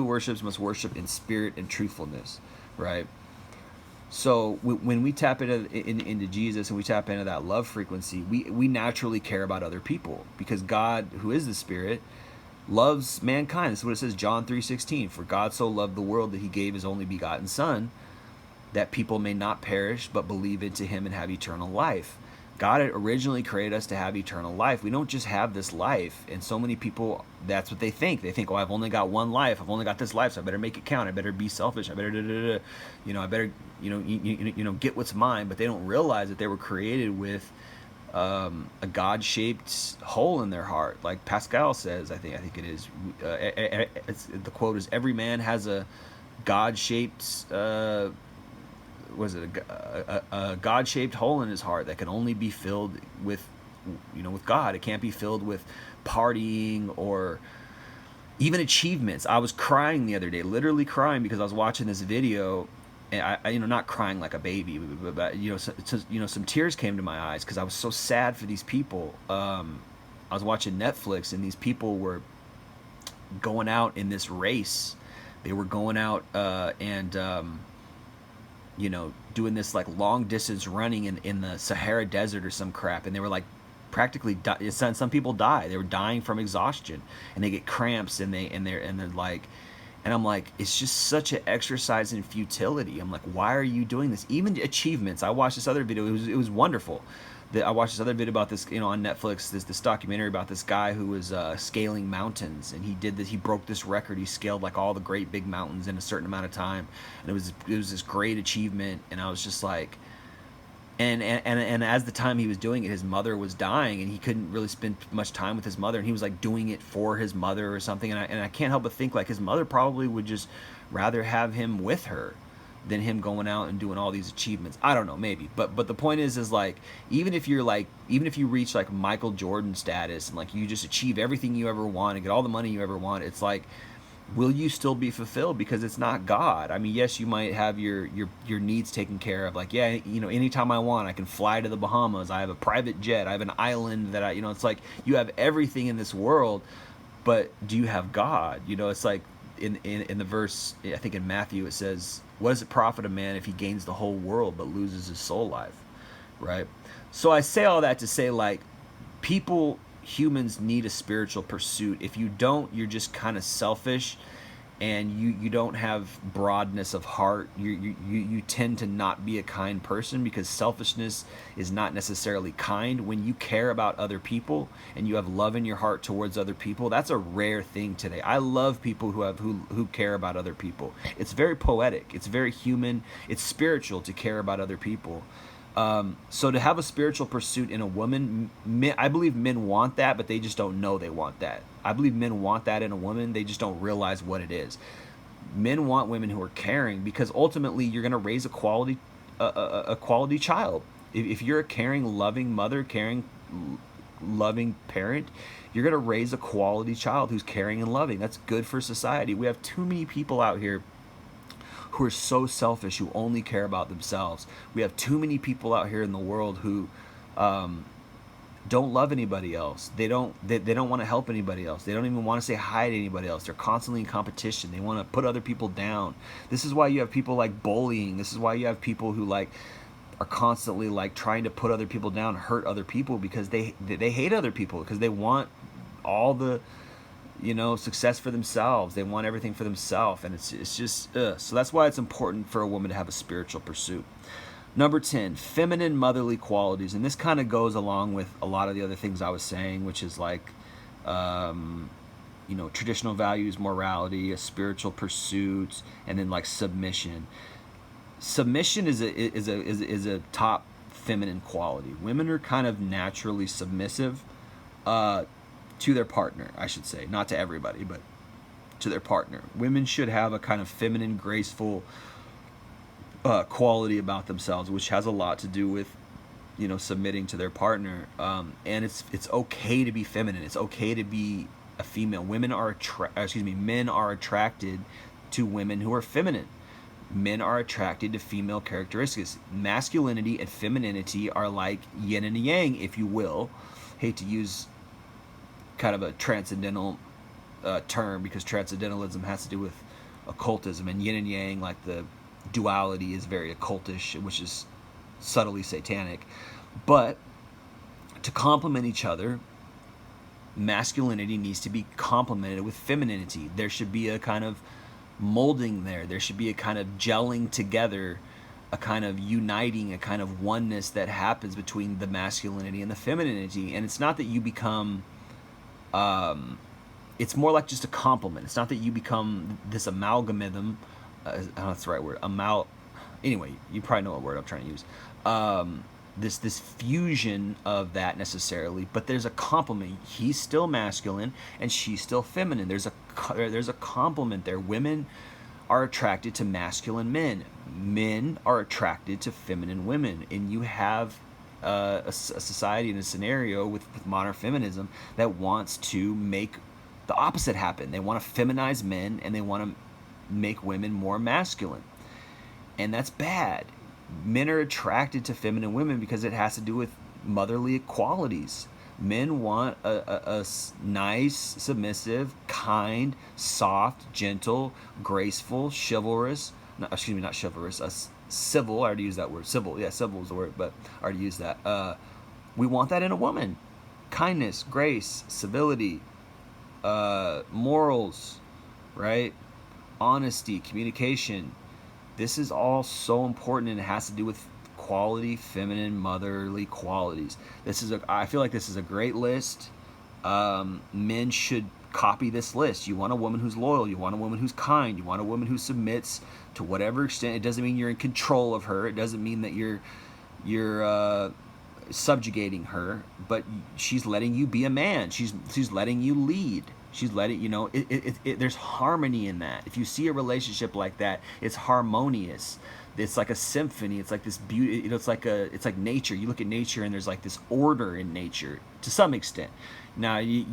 A: worships must worship in spirit and truthfulness, right? So when we tap into Jesus and we tap into that love frequency, we naturally care about other people, because God, who is the Spirit, loves mankind. That's what it says, John 3:16. For God so loved the world that He gave His only begotten Son, that people may not perish but believe into Him and have eternal life. God had originally created us to have eternal life. We don't just have this life. And so many people, that's what they think. They think, oh, I've only got one life. I've only got this life, so I better make it count. I better be selfish. I better, I better, get what's mine. But they don't realize that they were created with a God-shaped hole in their heart. Like Pascal says, I think it is. The quote is, every man has a God-shaped a God-shaped hole in his heart that can only be filled with God. It can't be filled with partying or even achievements. I was crying the other day, literally crying, because I was watching this video, and I not crying like a baby, but some tears came to my eyes because I was so sad for these people. I was watching Netflix, and these people were going out in this race. They were going out doing this like long distance running in the Sahara Desert or some crap, and they were like practically some people die. They were dying from exhaustion, and they get cramps, and they're like, And I'm like, it's just such an exercise in futility. I'm like, why are you doing this? Even achievements. I watched this other video. It was wonderful. I watched this other video about this, on Netflix. This documentary about this guy who was scaling mountains, and he did this. He broke this record. He scaled like all the great big mountains in a certain amount of time, and it was this great achievement. And I was just like, and as the time he was doing it, his mother was dying, and he couldn't really spend much time with his mother, and he was like doing it for his mother or something. And I can't help but think like his mother probably would just rather have him with her than him going out and doing all these achievements. I don't know, maybe, but the point is like, even if you reach like Michael Jordan status and like you just achieve everything you ever want and get all the money you ever want, it's like, will you still be fulfilled? Because it's not God. I mean, yes, you might have your needs taken care of. Like, yeah, anytime I want, I can fly to the Bahamas. I have a private jet. I have an island that it's like you have everything in this world, but do you have God? It's like in the verse, I think in Matthew, it says, what does it profit a man if he gains the whole world but loses his soul life? Right? So I say all that to say, like, humans need a spiritual pursuit. If you don't, you're just kind of selfish, and you don't have broadness of heart. You tend to not be a kind person, because selfishness is not necessarily kind. When you care about other people and you have love in your heart towards other people, that's a rare thing today. I love people who care about other people. It's very poetic. It's very human. It's spiritual to care about other people. So to have a spiritual pursuit in a woman, I believe men want that, but they just don't know they want that. I believe men want that in a woman. They just don't realize what it is. Men want women who are caring, because ultimately you're going to raise a quality child. If you're a caring, loving mother, caring, loving parent, you're going to raise a quality child who's caring and loving. That's good for society. We have too many people out here who are so selfish, who only care about themselves. We have too many people out here in the world who don't love anybody else. They don't want to help anybody else. They don't even want to say hi to anybody else. They're constantly in competition. They want to put other people down. This is why you have people like bullying. This is why you have people who like are constantly like trying to put other people down, hurt other people, because they hate other people, because they want all the success for themselves. They want everything for themselves, and it's just so that's why it's important for a woman to have a spiritual pursuit. Number 10, feminine motherly qualities, and this kind of goes along with a lot of the other things I was saying, which is like traditional values, morality, a spiritual pursuit, and then like submission. Submission is a top feminine quality. Women are kind of naturally submissive to their partner, I should say, not to everybody, but to their partner. Women should have a kind of feminine, graceful quality about themselves, which has a lot to do with submitting to their partner. And it's okay to be feminine. It's okay to be a female. Men are attracted to women who are feminine. Men are attracted to female characteristics. Masculinity and femininity are like yin and yang, if you will. Hate to use kind of a transcendental term, because transcendentalism has to do with occultism, and yin and yang, like the duality, is very occultish, which is subtly satanic. But to complement each other, masculinity needs to be complemented with femininity. There should be a kind of molding there. There should be a kind of gelling together, a kind of uniting, a kind of oneness that happens between the masculinity and the femininity. And it's not that you become it's more like just a complement. It's not that you become this amalgamism. I don't know if that's the right word. Anyway, you probably know what word I'm trying to use. This fusion of that necessarily, but there's a complement. He's still masculine and she's still feminine. There's a complement there. Women are attracted to masculine men. Men are attracted to feminine women, and you have a society and a scenario with modern feminism that wants to make the opposite happen. They want to feminize men, and they want to make women more masculine, and that's bad. Men are attracted to feminine women because it has to do with motherly qualities. Men want a nice, submissive, kind, soft, gentle, graceful, chivalrous. Not chivalrous. Civil. I already used that word. Civil. Yeah, civil is the word, but I already used that. We want that in a woman. Kindness, grace, civility, morals, right? honesty, communication. This is all so important, and it has to do with quality, feminine, motherly qualities. I feel like this is a great list. Men should copy this list. You want a woman who's loyal. You want a woman who's kind. You want a woman who submits to whatever extent. It doesn't mean you're in control of her. It doesn't mean that you're subjugating her, but she's letting you be a man. She's letting you lead. She's letting you know. There's harmony in that. If you see a relationship like that, it's harmonious. It's like a symphony. It's like this beauty. It's like nature. You look at nature, and there's like this order in nature to some extent. Now, you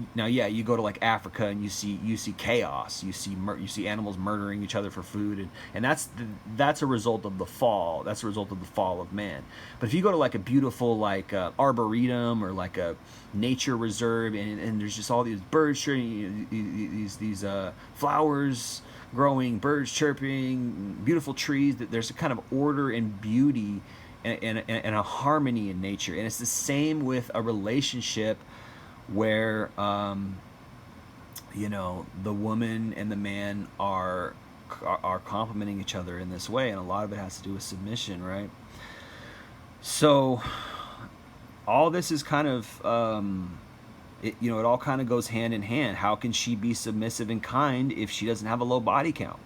A: go to like Africa, and you see chaos. You see animals murdering each other for food, and that's a result of the fall. That's a result of the fall of man. But if you go to like a beautiful like arboretum or like a nature reserve, and there's just all these birds chirping, these flowers growing, birds chirping, beautiful trees. There's a kind of order and beauty and a harmony in nature, and it's the same with a relationship where the woman and the man are complementing each other in this way, and a lot of it has to do with submission, right? So all this is kind of it all kind of goes hand in hand. How can she be submissive and kind if she doesn't have a low body count?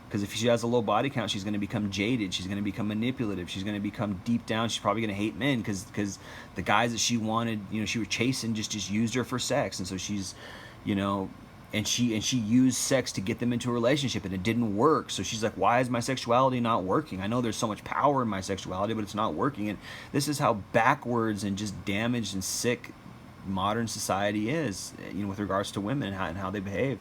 A: Because if she has a low body count, she's going to become jaded. She's going to become manipulative. She's going to become deep down. She's probably going to hate men because the guys that she wanted, she was chasing, just used her for sex. And so she's, and she used sex to get them into a relationship, and it didn't work. So she's like, why is my sexuality not working? I know there's so much power in my sexuality, but it's not working. And this is how backwards and just damaged and sick modern society is, with regards to women and how they behave.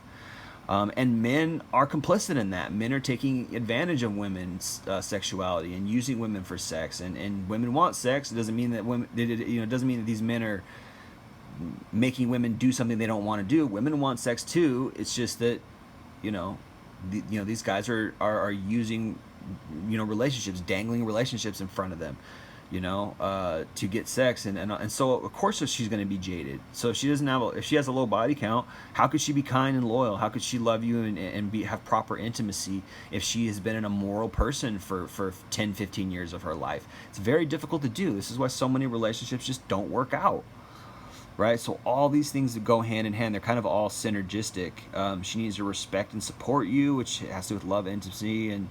A: And men are complicit in that. Men are taking advantage of women's sexuality and using women for sex. And women want sex. It doesn't mean that it doesn't mean that these men are making women do something they don't want to do. Women want sex too. It's just that, these guys are using, relationships, dangling relationships in front of them, to get sex, and so of course she's going to be jaded. So if she has a low body count, how could she be kind and loyal? How could she love you and have proper intimacy if she has been an immoral person for 10, 15 years of her life? It's very difficult to do. This is why so many relationships just don't work out, right? So all these things that go hand in hand, they're kind of all synergistic. She needs to respect and support you, which has to do with love, intimacy, and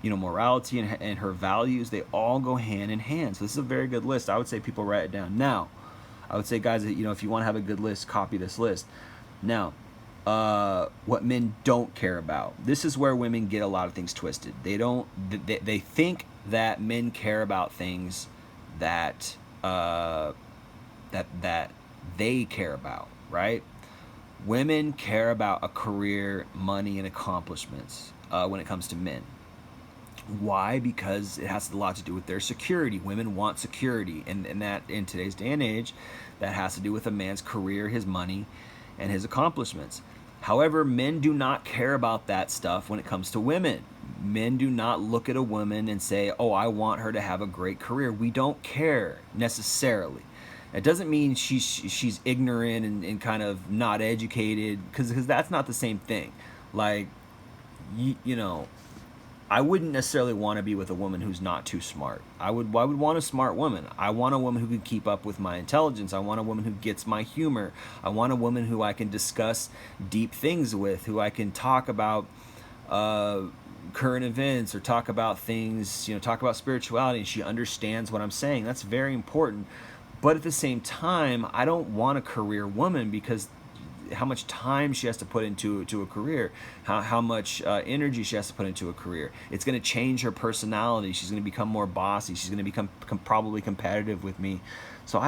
A: morality and her values. They all go hand in hand. So this is a very good list. I would say people write it down. Now, I would say, guys, that if you want to have a good list, copy this list. Now, what men don't care about. This is where women get a lot of things twisted. They think that men care about things that they care about, right? Women care about a career, money, and accomplishments. When it comes to men. Why? Because it has a lot to do with their security. Women want security, and that in today's day and age, that has to do with a man's career, his money, and his accomplishments. However, men do not care about that stuff when it comes to women. Men do not look at a woman and say, oh, I want her to have a great career. We don't care necessarily. It doesn't mean she's ignorant and kind of not educated, because that's not the same thing. Like, I wouldn't necessarily want to be with a woman who's not too smart. I would want a smart woman. I want a woman who can keep up with my intelligence. I want a woman who gets my humor. I want a woman who I can discuss deep things with, who I can talk about current events or talk about things, talk about spirituality, and she understands what I'm saying. That's very important. But at the same time, I don't want a career woman, because how much time she has to put into a career, how much energy she has to put into a career. It's going to change her personality. She's going to become more bossy. She's going to become probably competitive with me. So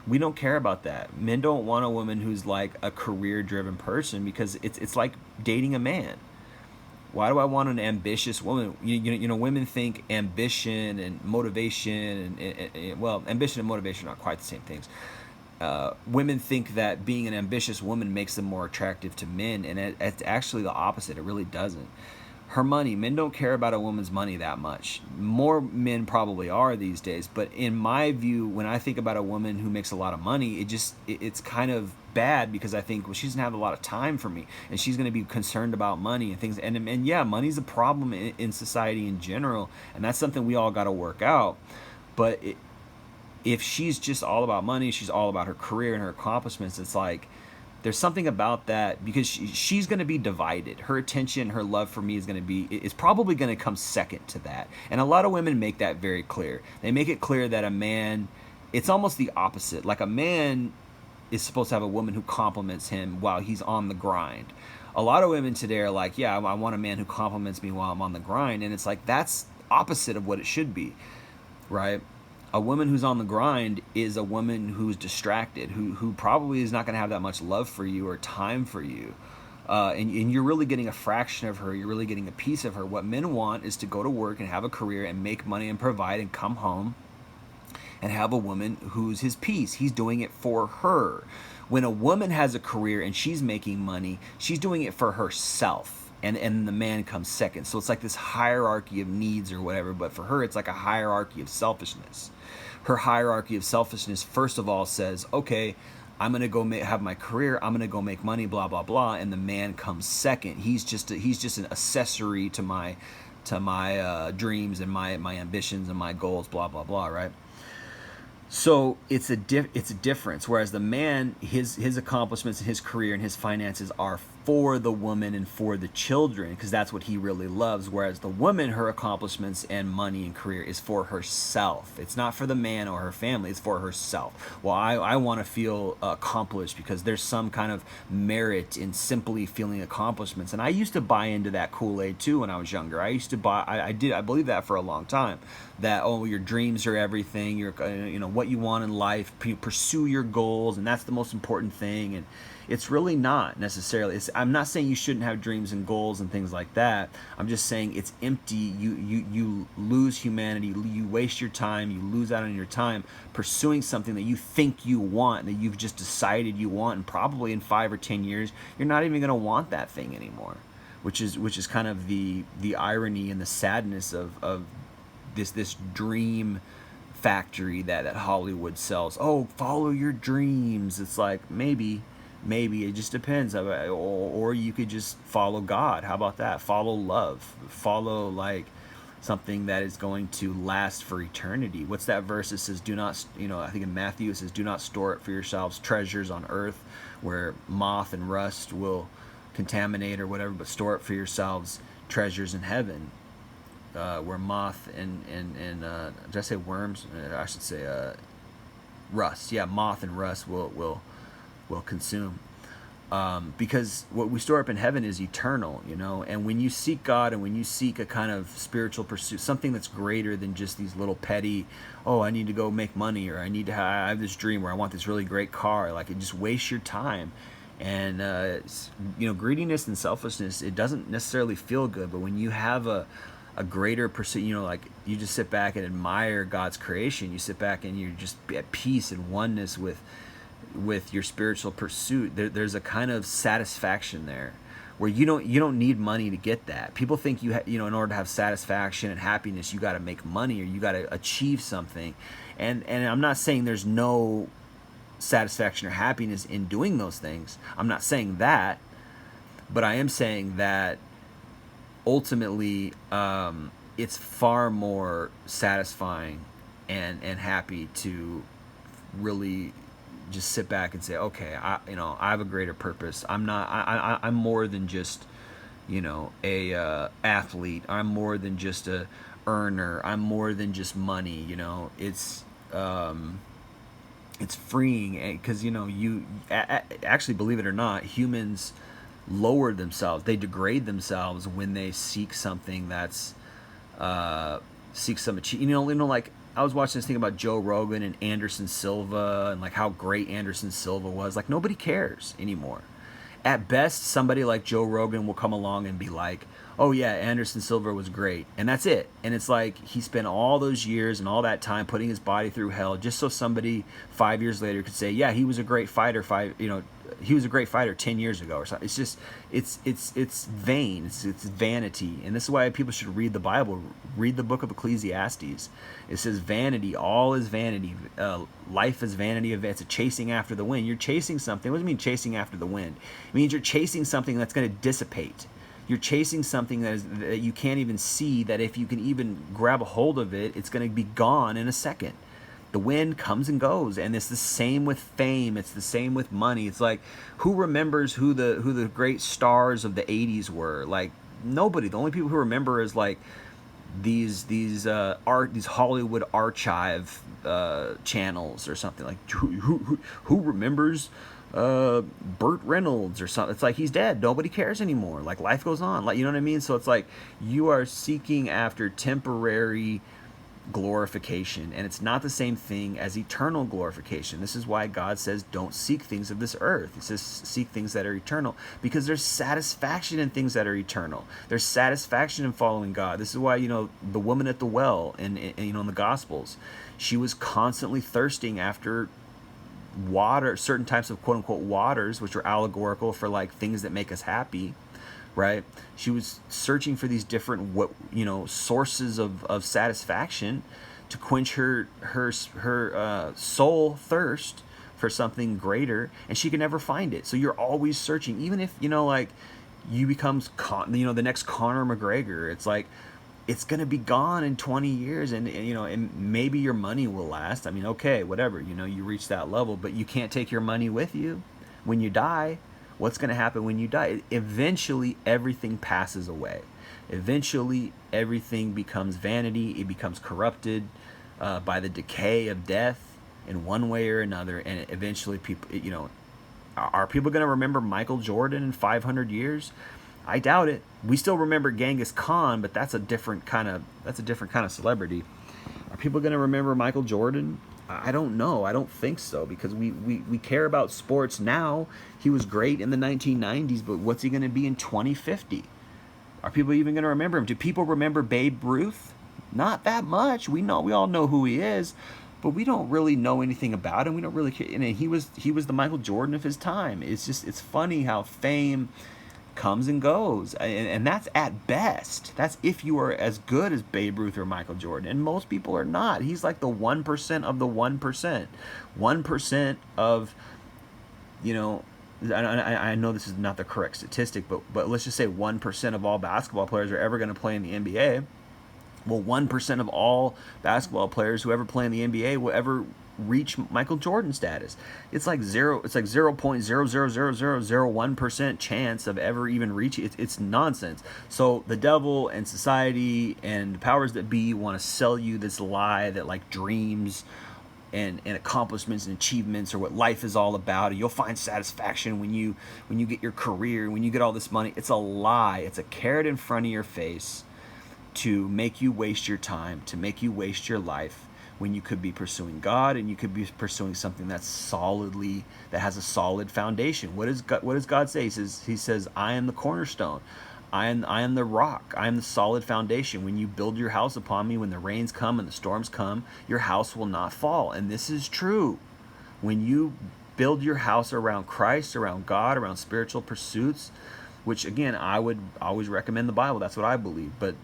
A: we don't care about that. Men don't want a woman who's like a career-driven person, because it's like dating a man. Why do I want an ambitious woman? Women think ambition and motivation, and well, ambition and motivation are not quite the same things. Women think that being an ambitious woman makes them more attractive to men, and it's actually the opposite. It really doesn't. Her money. Men don't care about a woman's money that much. More men probably are these days, but in my view, when I think about a woman who makes a lot of money, it's kind of bad, because I think, well, she doesn't have a lot of time for me, and she's going to be concerned about money and things. And yeah, money's a problem in society in general, and that's something we all got to work out. But if she's just all about money, she's all about her career and her accomplishments, it's like, there's something about that, because she's going to be divided. Her attention, her love for me is probably going to come second to that. And a lot of women make that very clear. They make it clear that a man, it's almost the opposite. Like, a man is supposed to have a woman who compliments him while he's on the grind. A lot of women today are like, yeah, I want a man who compliments me while I'm on the grind. And it's like, that's opposite of what it should be, right? A woman who's on the grind is a woman who's distracted, who probably is not going to have that much love for you or time for you. And you're really getting a fraction of her. You're really getting a piece of her. What men want is to go to work and have a career and make money and provide and come home and have a woman who's his piece. He's doing it for her. When a woman has a career and she's making money, she's doing it for herself. And the man comes second. So it's like this hierarchy of needs or whatever, but for her, it's like a hierarchy of selfishness. Her hierarchy of selfishness, first of all, says, okay, I'm going to go have my career, I'm going to go make money, blah, blah, blah, and the man comes second. He's just an accessory to my dreams and my ambitions and my goals, blah, blah, blah, right? So it's a difference. Whereas the man, his accomplishments and his career and his finances are for the woman and for the children, because that's what he really loves. Whereas the woman, her accomplishments and money and career is for herself. It's not for the man or her family. It's for herself. Well, I want to feel accomplished because there's some kind of merit in simply feeling accomplishments. And I used to buy into that Kool-Aid too when I was younger. I used to I believe that for a long time. That, oh, your dreams are everything. You're, what you want in life. Pursue your goals, and that's the most important thing. And it's really not necessarily. I'm not saying you shouldn't have dreams and goals and things like that. I'm just saying it's empty. You lose humanity. You waste your time. You lose out on your time pursuing something that you think you want, that you've just decided you want, and probably in 5 or 10 years you're not even going to want that thing anymore. Which is kind of the irony and the sadness of this dream factory that Hollywood sells. Oh, follow your dreams. It's like, maybe it just depends. Or you could just follow God. How about that? Follow love. Follow like something that is going to last for eternity. What's that verse that says, do not, I think in Matthew it says, do not store it for yourselves treasures on earth where moth and rust will contaminate or whatever, but store it for yourselves treasures in heaven, where moth and did I say worms? I should say rust. Yeah, moth and rust will consume. Because what we store up in heaven is eternal, and when you seek God and when you seek a kind of spiritual pursuit, something that's greater than just these little petty, oh, I need to go make money, or I have this dream where I want this really great car, like, it just wastes your time. And greediness and selfishness, it doesn't necessarily feel good, but when you have a greater pursuit, like you just sit back and admire God's creation, you sit back and you're just at peace and oneness with your spiritual pursuit, there's a kind of satisfaction there where you don't need money to get that. People think in order to have satisfaction and happiness, you got to make money or you got to achieve something, and I'm not saying there's no satisfaction or happiness in doing those things. I'm not saying that, but I am saying that ultimately it's far more satisfying and happy to really just sit back and say, okay, I have a greater purpose. I'm more than just a athlete. I'm more than just a earner. I'm more than just money. It's freeing, because you actually, believe it or not, humans lower themselves, they degrade themselves when they seek something that's seek some achievement. Like I was watching this thing about Joe Rogan and Anderson Silva and like how great Anderson Silva was. Like, nobody cares anymore. At best, somebody like Joe Rogan will come along and be like, oh yeah, Anderson Silva was great, and that's it. And it's like he spent all those years and all that time putting his body through hell just so somebody 5 years later could say, yeah, he was a great fighter he was a great fighter 10 years ago or something. It's just, it's vain. It's vanity. And this is why people should read the Bible. Read the book of Ecclesiastes. It says vanity, all is vanity. Life is vanity. It's a chasing after the wind. You're chasing something. What does it mean chasing after the wind? It means you're chasing something that's going to dissipate. You're chasing something that you can't even see, that if you can even grab a hold of it, it's going to be gone in a second. The wind comes and goes, and it's the same with fame. It's the same with money. It's like, who remembers who the great stars of the 80s were? Like, nobody. The only people who remember is like these Hollywood archive channels or something. Like, who remembers Burt Reynolds or something? It's like, he's dead. Nobody cares anymore. Like, life goes on. Like, you know what I mean? So it's like you are seeking after temporary glorification, and it's not the same thing as eternal glorification. This is why God says don't seek things of this earth. He says seek things that are eternal, because there's satisfaction in things that are eternal. There's satisfaction in following God. This is why, you know, the woman at the well in you know, in the Gospels, she was constantly thirsting after water, certain types of quote unquote waters, which are allegorical for like things that make us happy, right? She was searching for these different, you know, sources of satisfaction to quench her soul thirst for something greater, and she could never find it. So you're always searching, even if, you know, like you become, you know, the next Conor McGregor. It's like, it's going to be gone in 20 years, and you know, and maybe your money will last. I mean, okay, whatever, you know, you reach that level, but you can't take your money with you when you die. What's going to happen when you die? Eventually, everything passes away. Eventually, everything becomes vanity. It becomes corrupted by the decay of death in one way or another. And eventually, people, you know, are people going to remember Michael Jordan in 500 years? I doubt it. We still remember Genghis Khan, but that's a different kind of celebrity. Are people going to remember Michael Jordan? I don't know. I don't think so, because we care about sports now. He was great in the 1990s, but what's he going to be in 2050? Are people even going to remember him? Do people remember Babe Ruth? Not that much. We all know who he is, but we don't really know anything about him. We don't really care. And he was the Michael Jordan of his time. It's funny how fame comes and goes, and that's at best. That's if you are as good as Babe Ruth or Michael Jordan, and most people are not. He's like the 1% of the 1%. 1% of, you know, I know this is not the correct statistic, but let's just say 1% of all basketball players are ever going to play in the NBA. Well, 1% of all basketball players who ever play in the NBA will ever reach Michael Jordan status. It's like 0.0000001% chance of ever even reaching. It's nonsense. So the devil and society and the powers that be want to sell you this lie that like dreams and accomplishments and achievements are what life is all about, and you'll find satisfaction when you get your career, when you get all this money. It's a lie. It's a carrot in front of your face to make you waste your time, to make you waste your life, when you could be pursuing God, and you could be pursuing something that has a solid foundation. What does God say? He says, I am the cornerstone. I am the rock. I am the solid foundation. When you build your house upon me, when the rains come and the storms come, your house will not fall. And this is true. When you build your house around Christ, around God, around spiritual pursuits, which again, I would always recommend the Bible. That's what I believe. But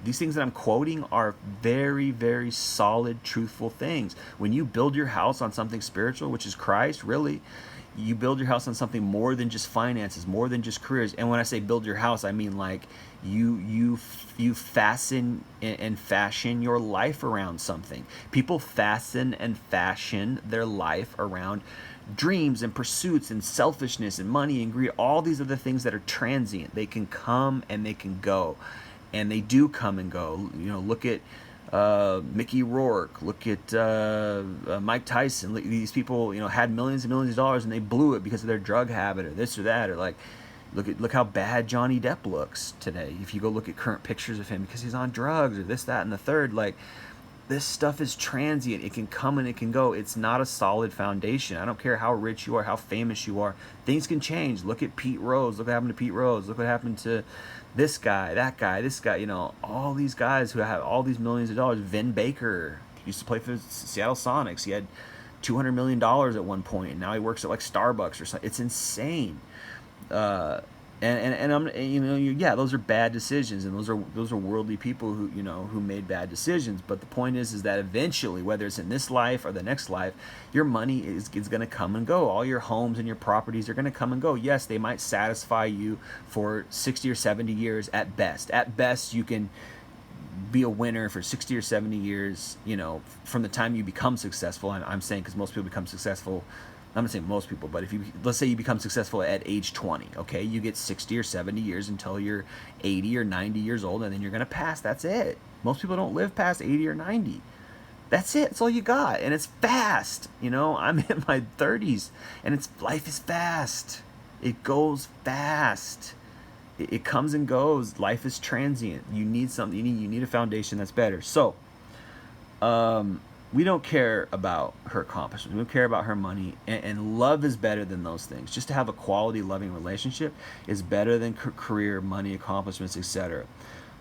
A: these things that I'm quoting are very, very solid, truthful things. When you build your house on something spiritual, which is Christ, really, you build your house on something more than just finances, more than just careers. And when I say build your house, I mean like you fasten and fashion your life around something. People fasten and fashion their life around dreams and pursuits and selfishness and money and greed. All these are the things that are transient. They can come and they can go. And they do come and go. You know, look at Mickey Rourke. Look at Mike Tyson. These people, you know, had millions and millions of dollars, and they blew it because of their drug habit or this or that. Or like, look how bad Johnny Depp looks today. If you go look at current pictures of him, because he's on drugs or this, that, and the third. Like, this stuff is transient. It can come and it can go. It's not a solid foundation. I don't care how rich you are, how famous you are. Things can change. Look at Pete Rose. Look what happened to Pete Rose. Look what happened to this guy, that guy, this guy. You know, all these guys who have all these millions of dollars. Vin Baker used to play for Seattle Sonics. He had $200 million at one point, and now he works at like Starbucks or something. It's insane. Uh, and I'm, yeah, those are bad decisions, and those are worldly people who, who made bad decisions. But the point is that eventually, whether it's in this life or the next life, your money is going to come and go. All your homes and your properties are going to come and go. Yes, they might satisfy you for 60 or 70 years at best. At best, you can be a winner for 60 or 70 years, from the time you become successful. And I'm saying, because most people become successful, I'm not saying most people, but let's say you become successful at age 20, okay? You get 60 or 70 years until you're 80 or 90 years old, and then you're going to pass. That's it. Most people don't live past 80 or 90. That's it. That's all you got. And it's fast. I'm in my 30s, and life is fast. It goes fast. It comes and goes. Life is transient. You need something. You need a foundation that's better. So, we don't care about her accomplishments. We don't care about her money. And love is better than those things. Just to have a quality, loving relationship is better than career, money, accomplishments, etc.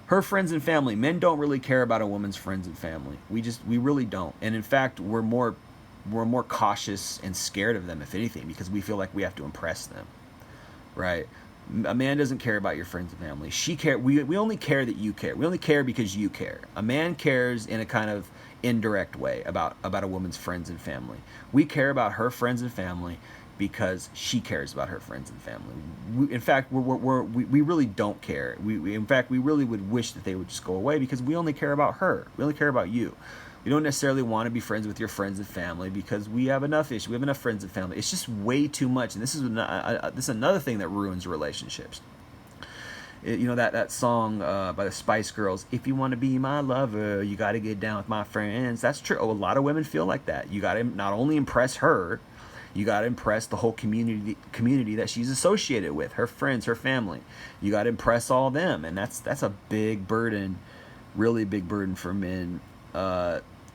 A: Her friends and family. Men don't really care about a woman's friends and family. We really don't. And in fact, we're more cautious and scared of them, if anything, because we feel like we have to impress them, right? A man doesn't care about your friends and family. We only care that you care. We only care because you care. A man cares in a kind of indirect way about a woman's friends and family. We care about her friends and family because she cares about her friends and family. In fact, we really don't care. In fact, we really would wish that they would just go away, because we only care about her. We only care about you. We don't necessarily want to be friends with your friends and family because we have enough issues. We have enough friends and family. It's just way too much. And this is another thing that ruins relationships. That song by the Spice Girls, if you want to be my lover, you got to get down with my friends. That's true. A lot of women feel like that. You got to not only impress her, you got to impress the whole community that she's associated with, her friends, her family. You got to impress all of them. And that's a big burden, really big burden for men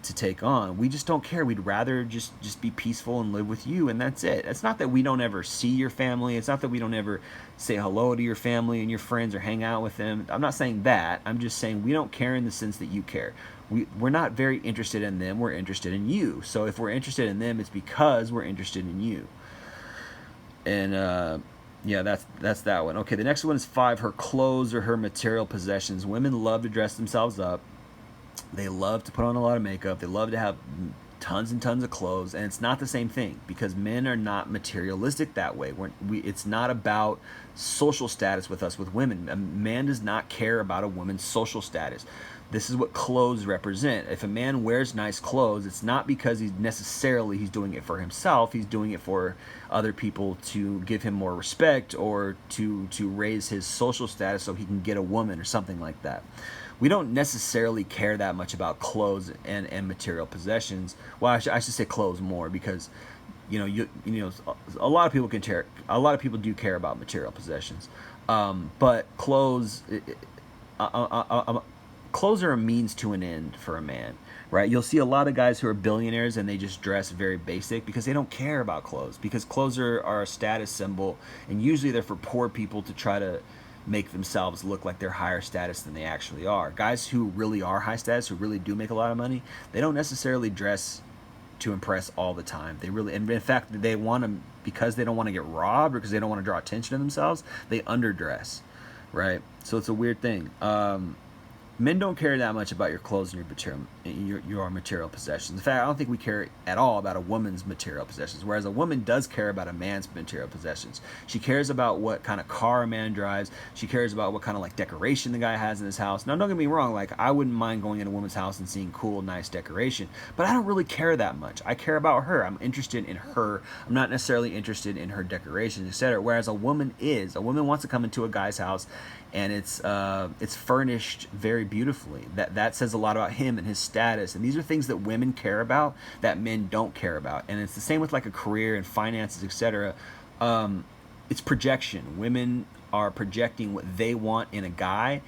A: to take on. We just don't care. We'd rather just be peaceful and live with you, and that's it. It's not that we don't ever see your family. It's not that we don't ever say hello to your family and your friends or hang out with them. I'm not saying that. I'm just saying we don't care in the sense that you care. We're not very interested in them. We're interested in you. So if we're interested in them, it's because we're interested in you. And yeah, that's that one. Okay, the next one is 5. Her clothes or her material possessions. Women love to dress themselves up. They love to put on a lot of makeup. They love to have tons and tons of clothes, and it's not the same thing, because men are not materialistic that way. It's not about social status with us, with women. A man does not care about a woman's social status. This is what clothes represent. If a man wears nice clothes, it's not because he's doing it for himself. He's doing it for other people to give him more respect, or to raise his social status so he can get a woman or something like that. We don't necessarily care that much about clothes and material possessions. Well, I should say clothes more, because a lot of people can care. A lot of people do care about material possessions, but clothes are a means to an end for a man, right? You'll see a lot of guys who are billionaires and they just dress very basic because they don't care about clothes, because clothes are a status symbol, and usually they're for poor people to try to make themselves look like they're higher status than they actually are. Guys who really are high status, who really do make a lot of money, they don't necessarily dress to impress all the time. And in fact, they want to, because they don't want to get robbed or because they don't want to draw attention to themselves, they underdress, right? So it's a weird thing. Men don't care that much about your clothes and your material possessions. In fact, I don't think we care at all about a woman's material possessions, whereas a woman does care about a man's material possessions. She cares about what kind of car a man drives. She cares about what kind of decoration the guy has in his house. Now, don't get me wrong, I wouldn't mind going in a woman's house and seeing cool, nice decoration, but I don't really care that much. I care about her. I'm interested in her. I'm not necessarily interested in her decorations, etc. Whereas a woman wants to come into a guy's house and it's furnished very beautifully. That says a lot about him and his status. And these are things that women care about that men don't care about. And it's the same with a career and finances, etc. It's projection. Women are projecting what they want in a guy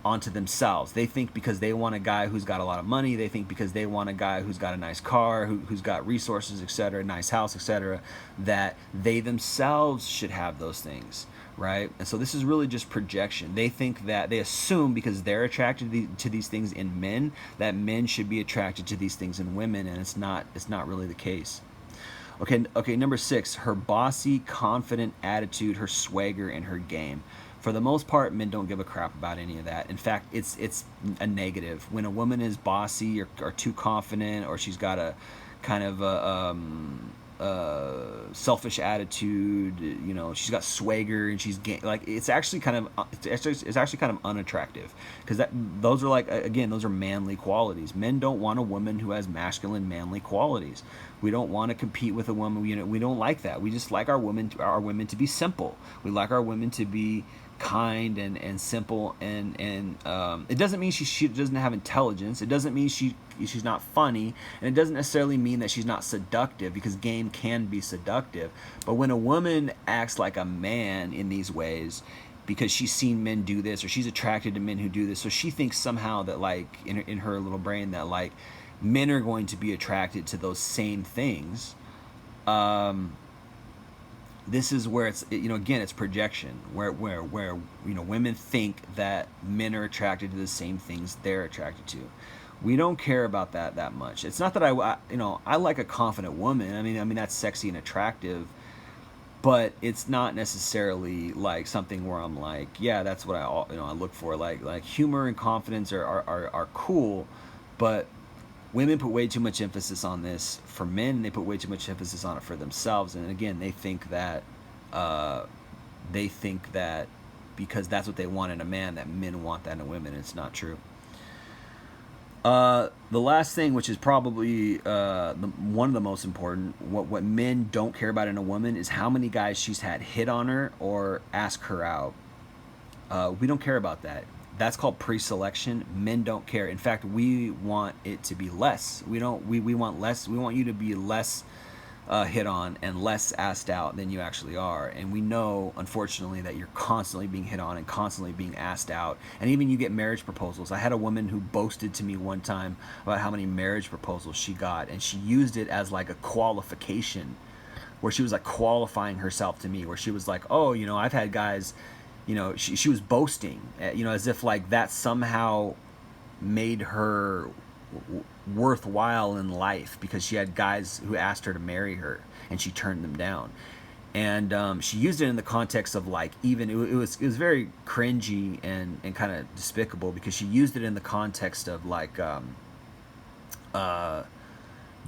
A: onto themselves. They think because they want a guy who's got a lot of money, they think because they want a guy who's got a nice car, who's got resources, etc., nice house, etc., that they themselves should have those things, right? And so this is really just projection. They think that, they assume because they're attracted to these things in men, that men should be attracted to these things in women, and it's not really the case. Okay, number 6, her bossy, confident attitude, her swagger, and her game. For the most part, men don't give a crap about any of that. In fact, it's a negative. When a woman is bossy or too confident, or she's got a kind of a selfish attitude, you know, she's got swagger and she's like, it's actually kind of unattractive, because those are like, again, those are manly qualities. Men don't want a woman who has masculine, manly qualities. We don't want to compete with a woman. We don't like that. We just like our women to be simple. We like our women to be kind and simple, and it doesn't mean she doesn't have intelligence. It doesn't mean she's not funny, and it doesn't necessarily mean that she's not seductive, because game can be seductive. But when a woman acts like a man in these ways because she's seen men do this, or she's attracted to men who do this, so she thinks somehow that, like, in her little brain, that like men are going to be attracted to those same things. This is where it's, you know, again, it's projection, where you know, women think that men are attracted to the same things they're attracted to. We don't care about that much. It's not that I like a confident woman. I mean that's sexy and attractive, but it's not necessarily like something where I'm like, yeah, that's what I look for. Like humor and confidence are cool, but women put way too much emphasis on this for men, and they put way too much emphasis on it for themselves. And again, they think that because that's what they want in a man, that men want that in a woman. It's not true. The last thing, which is probably one of the most important, what men don't care about in a woman, is how many guys she's had hit on her or ask her out. We don't care about that. That's called pre-selection. Men don't care. In fact, we want it to be less. We want less. We want you to be less hit on and less asked out than you actually are. And we know, unfortunately, that you're constantly being hit on and constantly being asked out. And even you get marriage proposals. I had a woman who boasted to me one time about how many marriage proposals she got, and she used it as like a qualification, where she was like qualifying herself to me, where she was like, oh, you know, I've had guys, you know, she was boasting, you know, as if like that somehow made her worthwhile in life, because she had guys who asked her to marry her and she turned them down. And she used it in the context of like, even it was very cringy and kind of despicable, because she used it in the context of like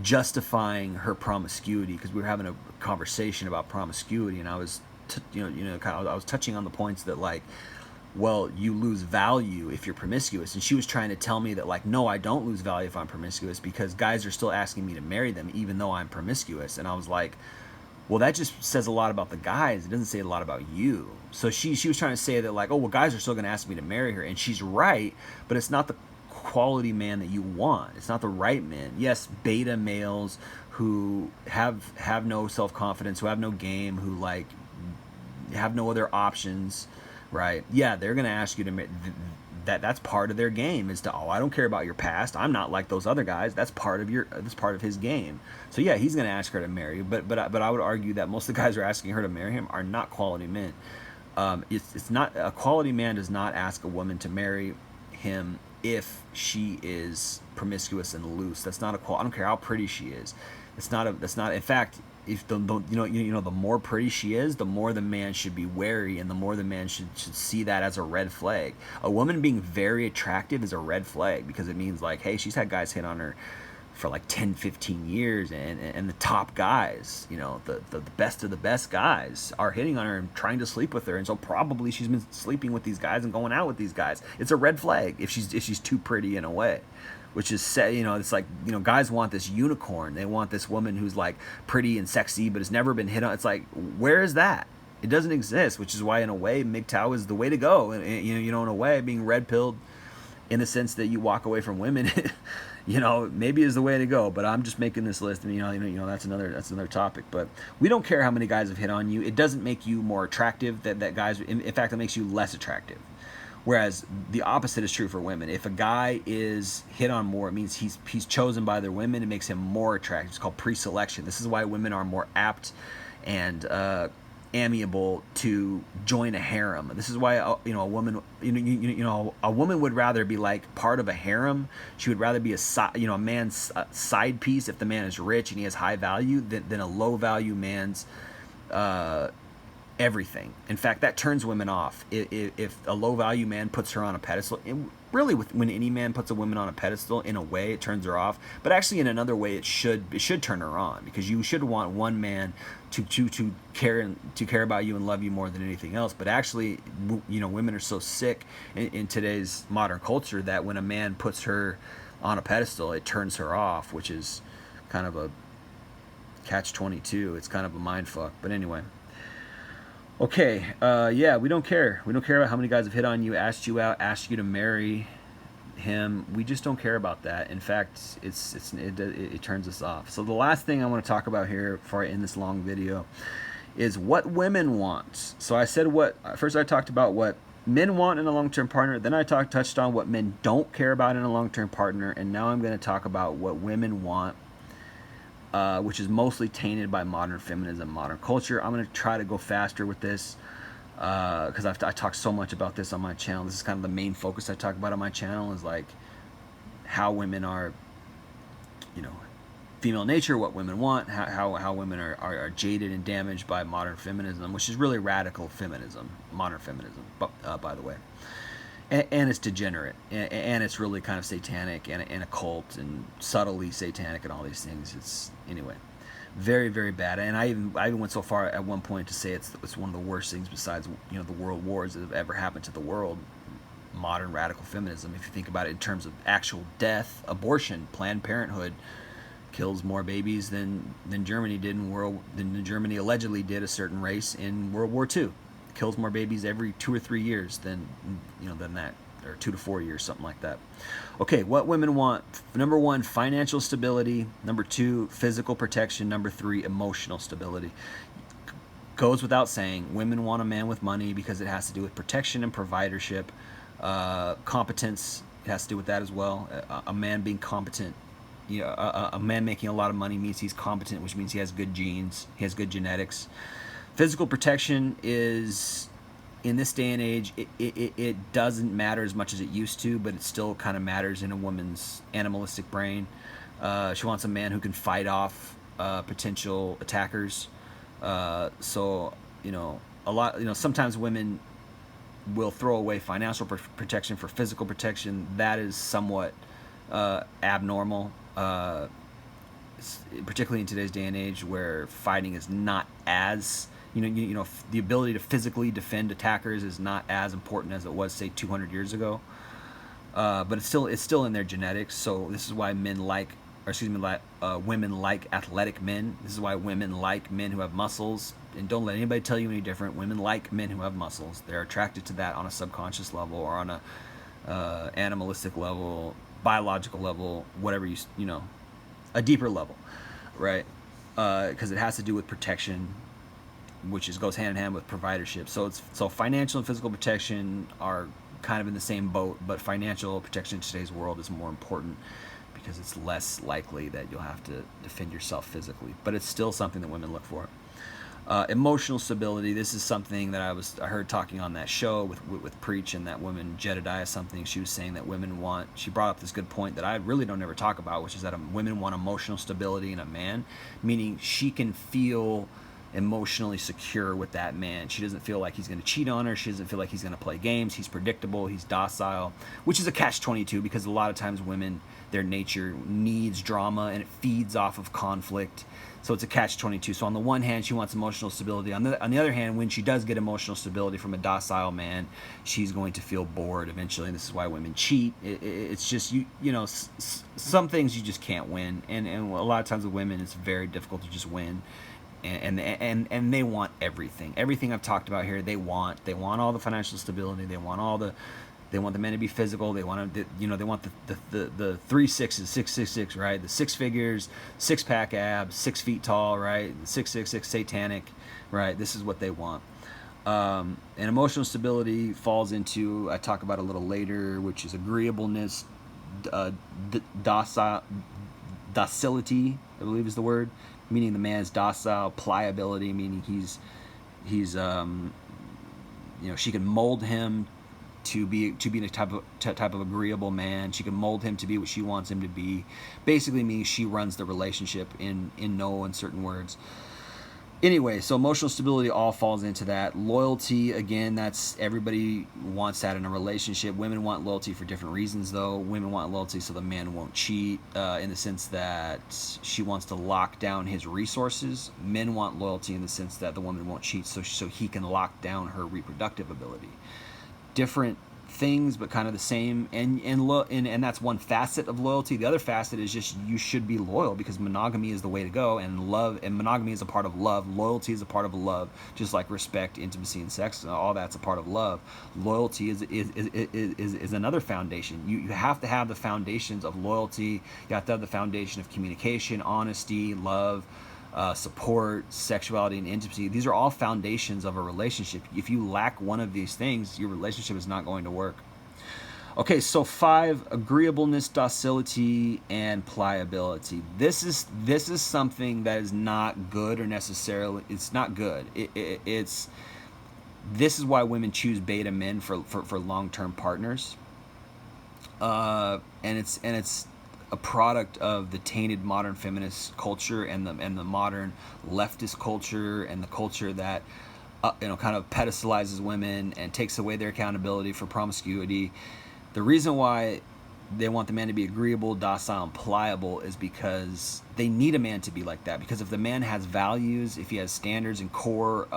A: justifying her promiscuity, because we were having a conversation about promiscuity, and I was I was touching on the points that, like, well, you lose value if you're promiscuous. And she was trying to tell me that, like, no, I don't lose value if I'm promiscuous, because guys are still asking me to marry them even though I'm promiscuous. And I was like, well, that just says a lot about the guys. It doesn't say a lot about you. So she was trying to say that, like, oh, well, guys are still going to ask me to marry her. And she's right, but it's not the quality man that you want. It's not the right man. Yes, beta males who have no self-confidence, who have no game, who, like, have no other options, right? Yeah, they're going to ask you to that's part of their game, is to, oh, I don't care about your past, I'm not like those other guys. That's part of his game. So yeah, he's going to ask her to marry, but I would argue that most of the guys who are asking her to marry him are not quality men. It's not, a quality man does not ask a woman to marry him if she is promiscuous and loose. That's not I don't care how pretty she is. That's not in fact, if the more pretty she is, the more the man should be wary, and the more the man should see that as a red flag. A woman being very attractive is a red flag, because it means, like, hey, she's had guys hit on her for like 10-15 years, and the top guys, you know, the best of the best guys are hitting on her and trying to sleep with her, and so probably she's been sleeping with these guys and going out with these guys. It's a red flag if she's too pretty in a way. Which is, you know, it's like, you know, guys want this unicorn. They want this woman who's like pretty and sexy, but has never been hit on. It's like, where is that? It doesn't exist, which is why, in a way, MGTOW is the way to go. And you know, in a way, being red pilled, in the sense that you walk away from women, you know, maybe is the way to go. But I'm just making this list, and you know, that's another topic. But we don't care how many guys have hit on you. It doesn't make you more attractive. That guys, in fact, it makes you less attractive. Whereas the opposite is true for women. If a guy is hit on more, it means he's chosen by other women. It makes him more attractive. It's called pre-selection. This is why women are more apt and amiable to join a harem. This is why a woman a woman would rather be like part of a harem. She would rather be a man's side piece if the man is rich and he has high value than a low value man's everything. In fact, that turns women off. If a low value man puts her on a pedestal, when any man puts a woman on a pedestal, in a way it turns her off, but actually in another way it should turn her on, because you should want one man to care about you and love you more than anything else. But actually, women are so sick in today's modern culture that when a man puts her on a pedestal, it turns her off, which is kind of a catch-22. It's kind of a mind fuck. But anyway. Okay, yeah, we don't care. We don't care about how many guys have hit on you, asked you out, asked you to marry him. We just don't care about that. In fact, it turns us off. So the last thing I want to talk about here before I end this long video is what women want. So I said first I talked about what men want in a long-term partner, then I touched on what men don't care about in a long-term partner, and now I'm going to talk about what women want, which is mostly tainted by modern feminism, modern culture. I'm going to try to go faster with this because I talk so much about this on my channel. This is kind of the main focus I talk about on my channel, is like how women are, female nature, what women want, how women are jaded and damaged by modern feminism, which is really radical feminism, modern feminism, by the way. And it's degenerate, and it's really kind of satanic and occult and subtly satanic and all these things. It's, anyway, very, very bad. And I even went so far at one point to say it's one of the worst things besides the world wars that have ever happened to the world. Modern radical feminism, if you think about it in terms of actual death, abortion, Planned Parenthood kills more babies than Germany did than Germany allegedly did a certain race in World War II. Kills more babies every 2 or 3 years than that, or 2 to 4 years, something like that. Okay, what women want: number 1, financial stability; number 2, physical protection; number 3, emotional stability. Goes without saying, women want a man with money because it has to do with protection and providership. Competence, it has to do with that as well. A man being competent, a man making a lot of money means he's competent, which means he has good genes, he has good genetics. Physical protection is, in this day and age, it doesn't matter as much as it used to, but it still kind of matters in a woman's animalistic brain. She wants a man who can fight off potential attackers. So sometimes women will throw away financial protection for physical protection. That is somewhat abnormal, particularly in today's day and age, where fighting is not as the ability to physically defend attackers is not as important as it was, say, 200 years ago. But it's still in their genetics. So this is why women like athletic men. This is why women like men who have muscles. And don't let anybody tell you any different. Women like men who have muscles. They're attracted to that on a subconscious level, or on a animalistic level, biological level, whatever a deeper level, right? Because it has to do with protection, which goes hand in hand with providership. So financial and physical protection are kind of in the same boat, but financial protection in today's world is more important because it's less likely that you'll have to defend yourself physically. But it's still something that women look for. Emotional stability. This is something that I heard talking on that show with Preach, and that woman, Jedediah something, she was saying that women want, she brought up this good point that I really don't ever talk about, which is that women want emotional stability in a man, meaning she can feel emotionally secure with that man. She doesn't feel like he's going to cheat on her. She doesn't feel like he's going to play games. He's predictable. He's docile, which is a catch-22, because a lot of times women, their nature needs drama and it feeds off of conflict. So it's a catch-22. So on the one hand, she wants emotional stability. On the other hand, when she does get emotional stability from a docile man, she's going to feel bored eventually. And this is why women cheat. It's just, some things you just can't win. And a lot of times with women, it's very difficult to just win. And they want everything I've talked about here. They want all the financial stability. They want the men to be physical. They want the 3 6s, 666, right? The 6 figures, 6-pack abs, 6 feet tall, right? The 666 satanic, right? This is what they want. And emotional stability falls into, I talk about a little later, which is agreeableness, docile, docility, I believe is the word, meaning the man is docile, pliability, meaning he's she can mold him to be a type of agreeable man. She can mold him to be what she wants him to be. Basically means she runs the relationship in no uncertain words. Anyway, so emotional stability all falls into that. Loyalty, again, that's everybody wants that in a relationship. Women want loyalty for different reasons, though. Women want loyalty so the man won't cheat, in the sense that she wants to lock down his resources. Men want loyalty in the sense that the woman won't cheat so he can lock down her reproductive ability. Different things, but kind of the same, and that's one facet of loyalty. The other facet is just you should be loyal, because monogamy is the way to go, and monogamy is a part of love. Loyalty is a part of love, just like respect, intimacy, and sex. All that's a part of love. Loyalty is another foundation. You have to have the foundations of loyalty. You have to have the foundation of communication, honesty, love, support, sexuality, and intimacy. These are all foundations of a relationship. If you lack one of these things, your relationship is not going to work. Okay, so 5, agreeableness, docility, and pliability. This is something that is not good, or necessarily, it's not good. This is why women choose beta men for long-term partners. And it's a product of the tainted modern feminist culture and the modern leftist culture, and the culture that kind of pedestalizes women and takes away their accountability for promiscuity. The reason why they want the man to be agreeable, docile, and pliable is because they need a man to be like that. Because if the man has values, if he has standards and core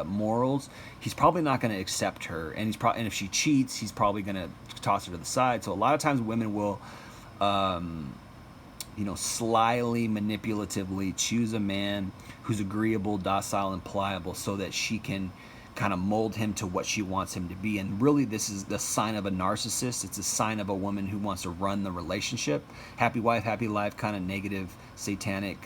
A: morals, he's probably not going to accept her, and and if she cheats, he's probably going to toss her to the side. So a lot of times women will slyly, manipulatively choose a man who's agreeable, docile, and pliable, so that she can kind of mold him to what she wants him to be. And really, this is the sign of a narcissist. It's a sign of a woman who wants to run the relationship. Happy wife, happy life, kind of negative, satanic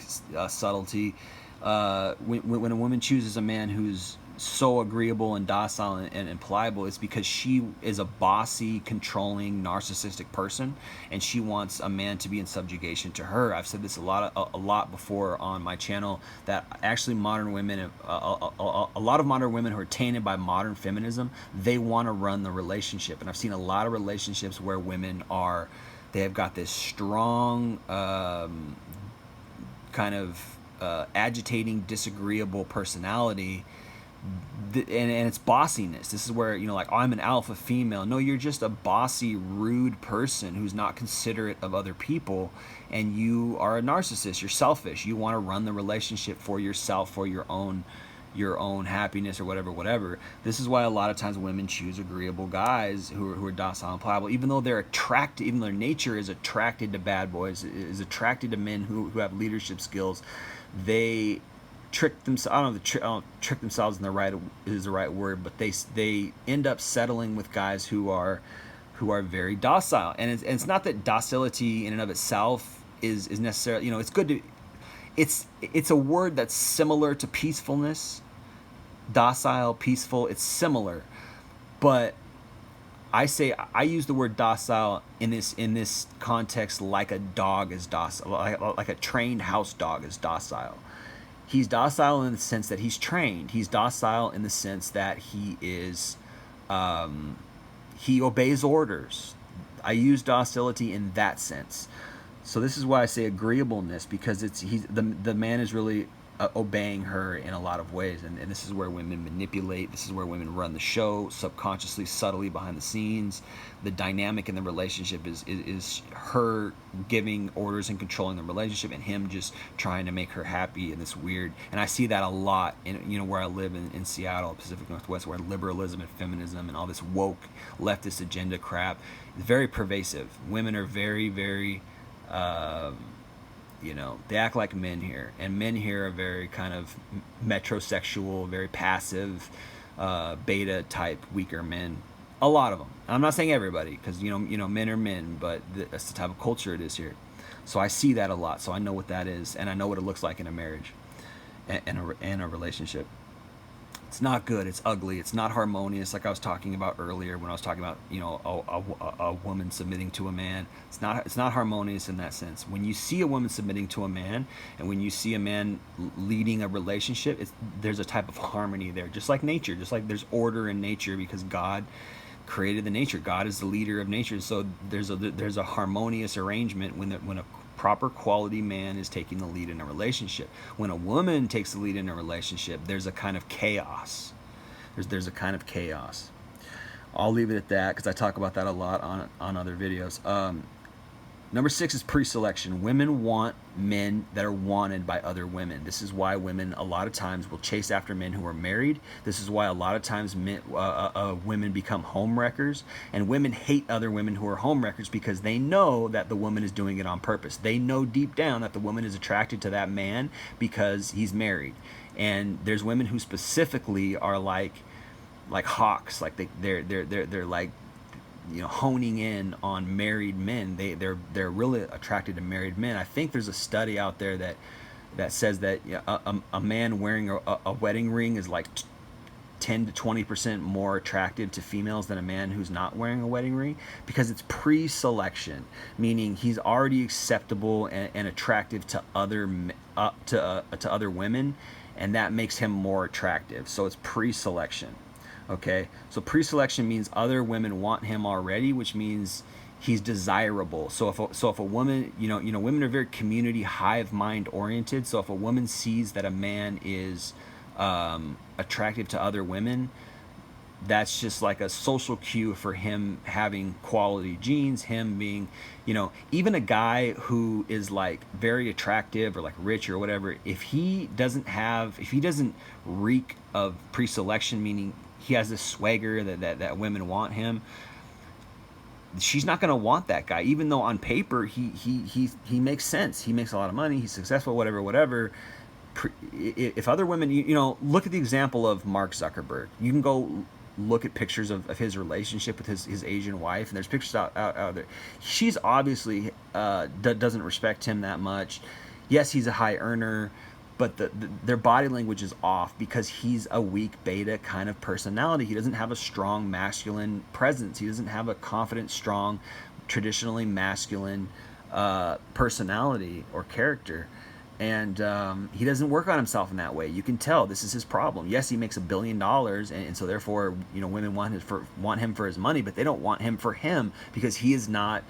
A: subtlety. When a woman chooses a man who's so agreeable and docile and pliable, it's because she is a bossy, controlling, narcissistic person, and she wants a man to be in subjugation to her. I've said this a lot before on my channel, that actually modern women, a lot of modern women who are tainted by modern feminism, they want to run the relationship. And I've seen a lot of relationships where women they have got this strong kind of agitating, disagreeable personality, and it's bossiness. This is where, like, I'm an alpha female. No, you're just a bossy, rude person who's not considerate of other people, and you are a narcissist. You're selfish. You want to run the relationship for yourself, for your own happiness, or whatever. This is why a lot of times women choose agreeable guys who are docile and pliable, even though they're attracted, even though their nature is attracted to bad boys, is attracted to men who have leadership skills. They trick themselves. I don't know if trick themselves is the right word, but they end up settling with guys who are very docile. And it's not that docility in and of itself is necessarily, it's good to. It's a word that's similar to peacefulness, docile, peaceful. It's similar, but I use the word docile in this context like a dog is docile, like a trained house dog is docile. He's docile in the sense that he's trained. He's docile in the sense that he is, he obeys orders. I use docility in that sense. So this is why I say agreeableness, because the man is really obeying her in a lot of ways, and this is where women manipulate. This is where women run the show, subconsciously, subtly behind the scenes. The dynamic in the relationship is her giving orders and controlling the relationship, and him just trying to make her happy in this weird. And I see that a lot in where I live in Seattle, Pacific Northwest, where liberalism and feminism and all this woke leftist agenda crap is very pervasive. Women are very, very they act like men here, and men here are very kind of metrosexual, very passive, beta type, weaker men. A lot of them. I'm not saying everybody, because men are men, but that's the type of culture it is here. So I see that a lot. So I know what that is, and I know what it looks like in a marriage and a relationship. It's not good. It's ugly. It's not harmonious, like I was talking about earlier when I was talking about, you know, a woman submitting to a man. It's not harmonious in that sense. When you see a woman submitting to a man, and when you see a man leading a relationship, there's a type of harmony there, just like nature, just like there's order in nature because God created the nature. God is the leader of nature. So there's a harmonious arrangement when a proper quality man is taking the lead in a relationship. When a woman takes the lead in a relationship, there's a kind of chaos. There's a kind of chaos. I'll leave it at that because I talk about that a lot on other videos. Number 6 is pre-selection. Women want men that are wanted by other women. This is why women a lot of times will chase after men who are married. This is why a lot of times women become homewreckers, and women hate other women who are homewreckers because they know that the woman is doing it on purpose. They know deep down that the woman is attracted to that man because he's married. And there's women who specifically are like hawks, like they're like, you know, honing in on married men. They're really attracted to married men. I think there's a study out there that says that, you know, a man wearing a wedding ring is like 10 to 20% more attractive to females than a man who's not wearing a wedding ring, because it's pre-selection, meaning he's already acceptable and attractive to other women, and that makes him more attractive. So it's pre-selection. Okay, so pre-selection means other women want him already, which means he's desirable. So if a woman, you know, women are very community hive mind oriented. So if a woman sees that a man is attractive to other women, that's just like a social cue for him having quality genes, him being, you know, even a guy who is like very attractive or like rich or whatever, if he doesn't reek of pre-selection, meaning he has this swagger that women want him, she's not going to want that guy, even though on paper he makes sense, he makes a lot of money, he's successful, whatever. If other women, you know, look at the example of Mark Zuckerberg. You can go look at pictures of his relationship with his Asian wife, and there's pictures out there. She's obviously doesn't respect him that much. Yes, he's a high earner, but their body language is off because he's a weak beta kind of personality. He doesn't have a strong masculine presence. He doesn't have a confident, strong, traditionally masculine personality or character. And he doesn't work on himself in that way. You can tell this is his problem. Yes, he makes $1 billion, and so therefore, you know, women want him for his money, but they don't want him for him because he is not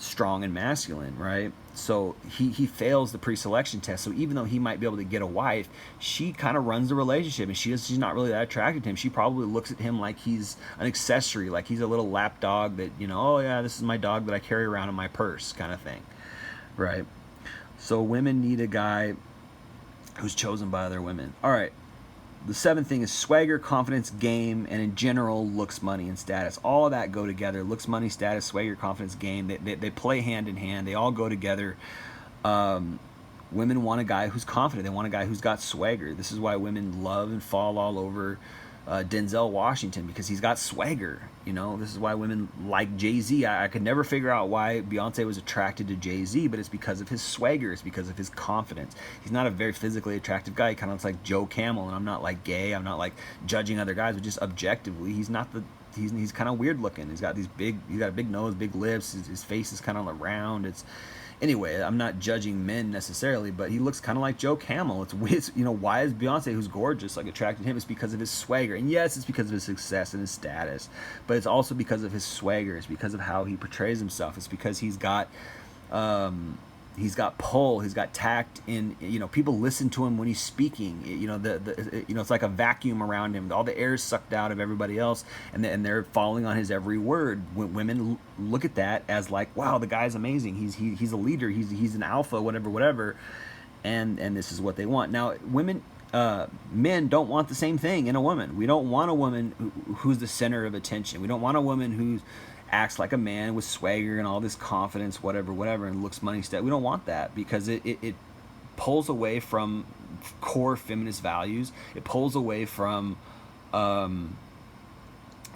A: strong and masculine, right? So he fails the pre-selection test. So even though he might be able to get a wife, she kind of runs the relationship, and she's not really that attracted to him. She probably looks at him like he's an accessory, like he's a little lap dog that, you know, oh yeah, this is my dog that I carry around in my purse kind of thing, right? So women need a guy who's chosen by other women. All right. The 7th thing is swagger, confidence, game, and in general, looks, money, and status. All of that go together. Looks, money, status, swagger, confidence, game. They play hand in hand. They all go together. Women want a guy who's confident. They want a guy who's got swagger. This is why women love and fall all over Denzel Washington, because he's got swagger. You know, this is why women like Jay-Z. I could never figure out why Beyonce was attracted to Jay-Z, but it's because of his swagger. It's because of his confidence. He's not a very physically attractive guy. He kind of looks like Joe Camel, and I'm not like gay. I'm not like judging other guys, but just objectively, he's not the. He's kind of weird looking. He's got a big nose, big lips. His face is kind of round. Anyway, I'm not judging men necessarily, but he looks kind of like Joe Camel. It's weird, you know, why is Beyonce, who's gorgeous, like attracted to him? It's because of his swagger. And yes, it's because of his success and his status, but it's also because of his swagger. It's because of how he portrays himself. It's because he's got pull, he's got tact in, you know, people listen to him when he's speaking. You know, it's like a vacuum around him. All the air is sucked out of everybody else, and they're following on his every word. Women look at that as like, wow, the guy's amazing. He's a leader. He's an alpha, whatever. And this is what they want. Now, men don't want the same thing in a woman. We don't want a woman who's the center of attention. We don't want a woman who acts like a man with swagger and all this confidence, whatever, and looks, money, stuff. We don't want that, because it pulls away from core feminist values. It pulls away from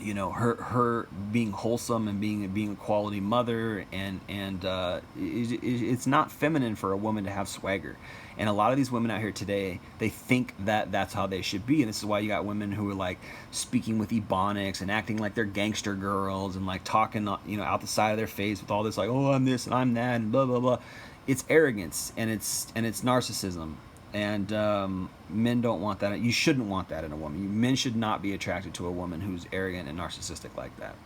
A: you know, her being wholesome and being a quality mother, it's not feminine for a woman to have swagger. And a lot of these women out here today, they think that that's how they should be, and this is why you got women who are like speaking with ebonics and acting like they're gangster girls and like talking, you know, out the side of their face with all this like, oh, I'm this and I'm that and blah blah blah. It's arrogance, and it's narcissism. And men don't want that. You shouldn't want that in a woman. Men should not be attracted to a woman who's arrogant and narcissistic like that.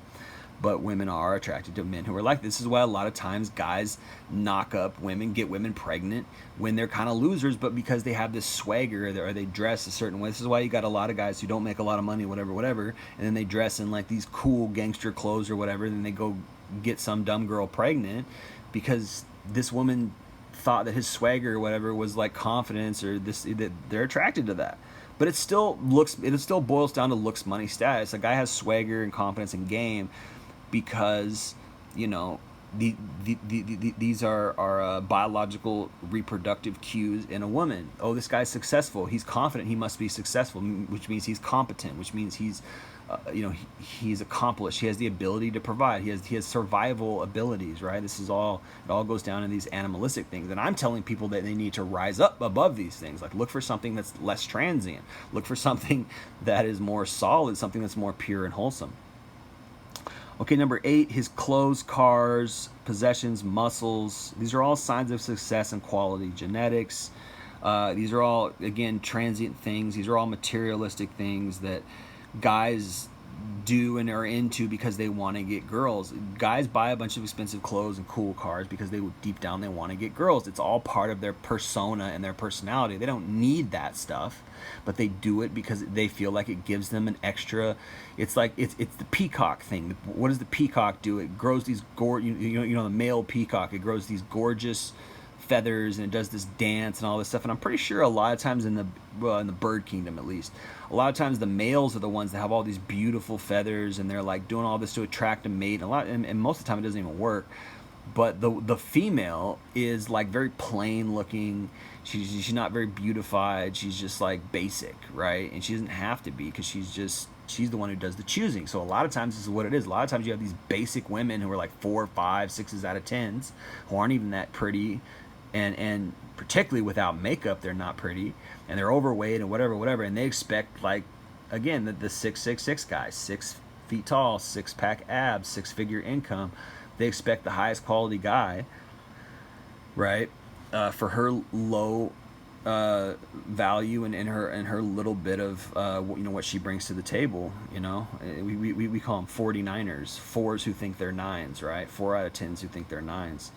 A: But women are attracted to men who are like this. This is why a lot of times guys knock up women, get women pregnant when they're kind of losers, but because they have this swagger or they dress a certain way. This is why you got a lot of guys who don't make a lot of money, whatever, and then they dress in like these cool gangster clothes or whatever, and then they go get some dumb girl pregnant because this woman thought that his swagger or whatever was like confidence, or this, that they're attracted to that. But it still boils down to looks, money, status. A guy has swagger and confidence and game because, you know, these are biological reproductive cues in a woman. Oh, this guy's successful. He's confident. He must be successful, which means he's competent, which means he's he's accomplished. He has the ability to provide. He has survival abilities, right? It all goes down in these animalistic things. And I'm telling people that they need to rise up above these things. Like, look for something that's less transient. Look for something that is more solid, something that's more pure and wholesome. Okay, number 8, his clothes, cars, possessions, muscles. These are all signs of success and quality. Genetics. These are all, again, transient things. These are all materialistic things that guys do and are into because they want to get girls. Guys buy a bunch of expensive clothes and cool cars because deep down they want to get girls. It's all part of their persona and their personality. They don't need that stuff, but they do it because they feel like it gives them an extra. It's like it's the peacock thing. What does the peacock do? It grows these the male peacock. It grows these gorgeous feathers and it does this dance and all this stuff. And I'm pretty sure a lot of times in the bird kingdom, at least, a lot of times the males are the ones that have all these beautiful feathers and they're like doing all this to attract a mate. And most of the time it doesn't even work. But the female is like very plain looking. She's not very beautified. She's just like basic, right? And she doesn't have to be, because she's the one who does the choosing. So a lot of times this is what it is. A lot of times you have these basic women who are like 4, 5, 6s out of 10s who aren't even that pretty, and particularly without makeup they're not pretty, and they're overweight and whatever, and they expect, like, again, the 666 guy, 6 feet tall, 6-pack abs, 6-figure income. They expect the highest quality guy, right, for her low value and her little bit of what she brings to the table. We call them 49ers, 4s who think they're 9s, right? 4 out of 10s who think they're 9s.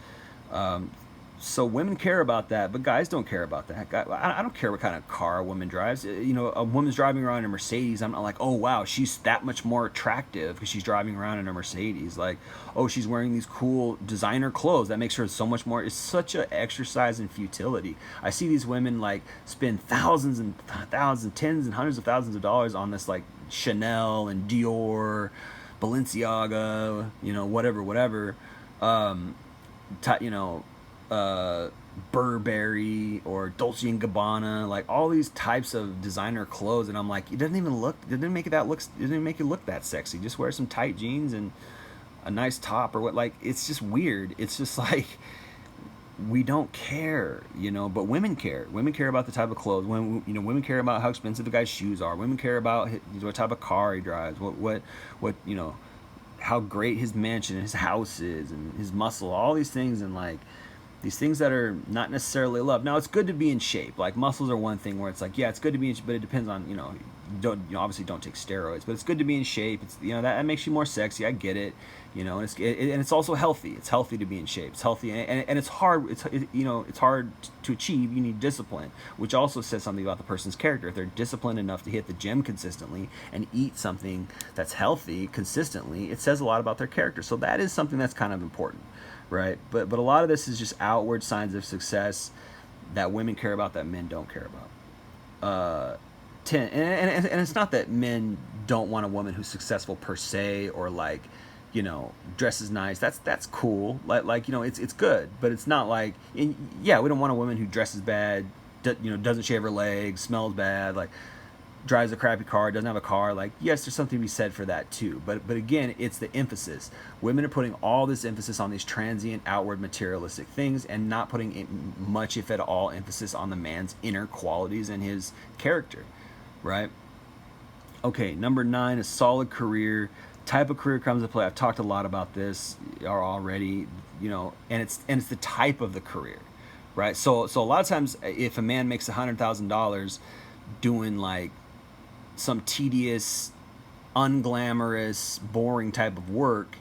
A: So women care about that, but guys don't care about that. I don't care what kind of car a woman drives. A woman's driving around in a Mercedes. I'm not like, oh wow, she's that much more attractive because she's driving around in a Mercedes. Like, oh, she's wearing these cool designer clothes. That makes her so much more. It's such an exercise in futility. I see these women like spend thousands and thousands, tens and hundreds of thousands of dollars on this like Chanel and Dior, Balenciaga, whatever. Burberry or Dolce and Gabbana, like all these types of designer clothes, and I'm like, it didn't make it look that sexy. Just wear some tight jeans and a nice top or what. Like, it's just weird. It's just like, we don't care, but women care. Women care about the type of clothes. Women care about how expensive the guy's shoes are. Women care about what type of car he drives, what how great his mansion and his house is, and his muscle, all these things, and like these things that are not necessarily love. Now, it's good to be in shape. Like, muscles are one thing where it's like, yeah, it's good to be in shape, but it depends on, obviously don't take steroids, but it's good to be in shape. It's, that makes you more sexy. I get it, and it's also healthy. It's healthy to be in shape. It's healthy, and it's hard. It's hard to achieve. You need discipline, which also says something about the person's character. If they're disciplined enough to hit the gym consistently and eat something that's healthy consistently, it says a lot about their character. So that is something that's kind of important, right? But a lot of this is just outward signs of success that women care about that men don't care about. And it's not that men don't want a woman who's successful per se, or like, dresses nice. That's cool. Like it's good, but it's not like, we don't want a woman who dresses bad, doesn't shave her legs, smells bad. Like, drives a crappy car, doesn't have a car, like, yes, there's something to be said for that too. But again, it's the emphasis. Women are putting all this emphasis on these transient, outward, materialistic things, and not putting much, if at all, emphasis on the man's inner qualities and his character, right? Okay, number 9, a solid career. Type of career comes into play. I've talked a lot about this already, and it's the type of the career, right? So a lot of times, if a man makes $100,000 doing like some tedious, unglamorous, boring type of work,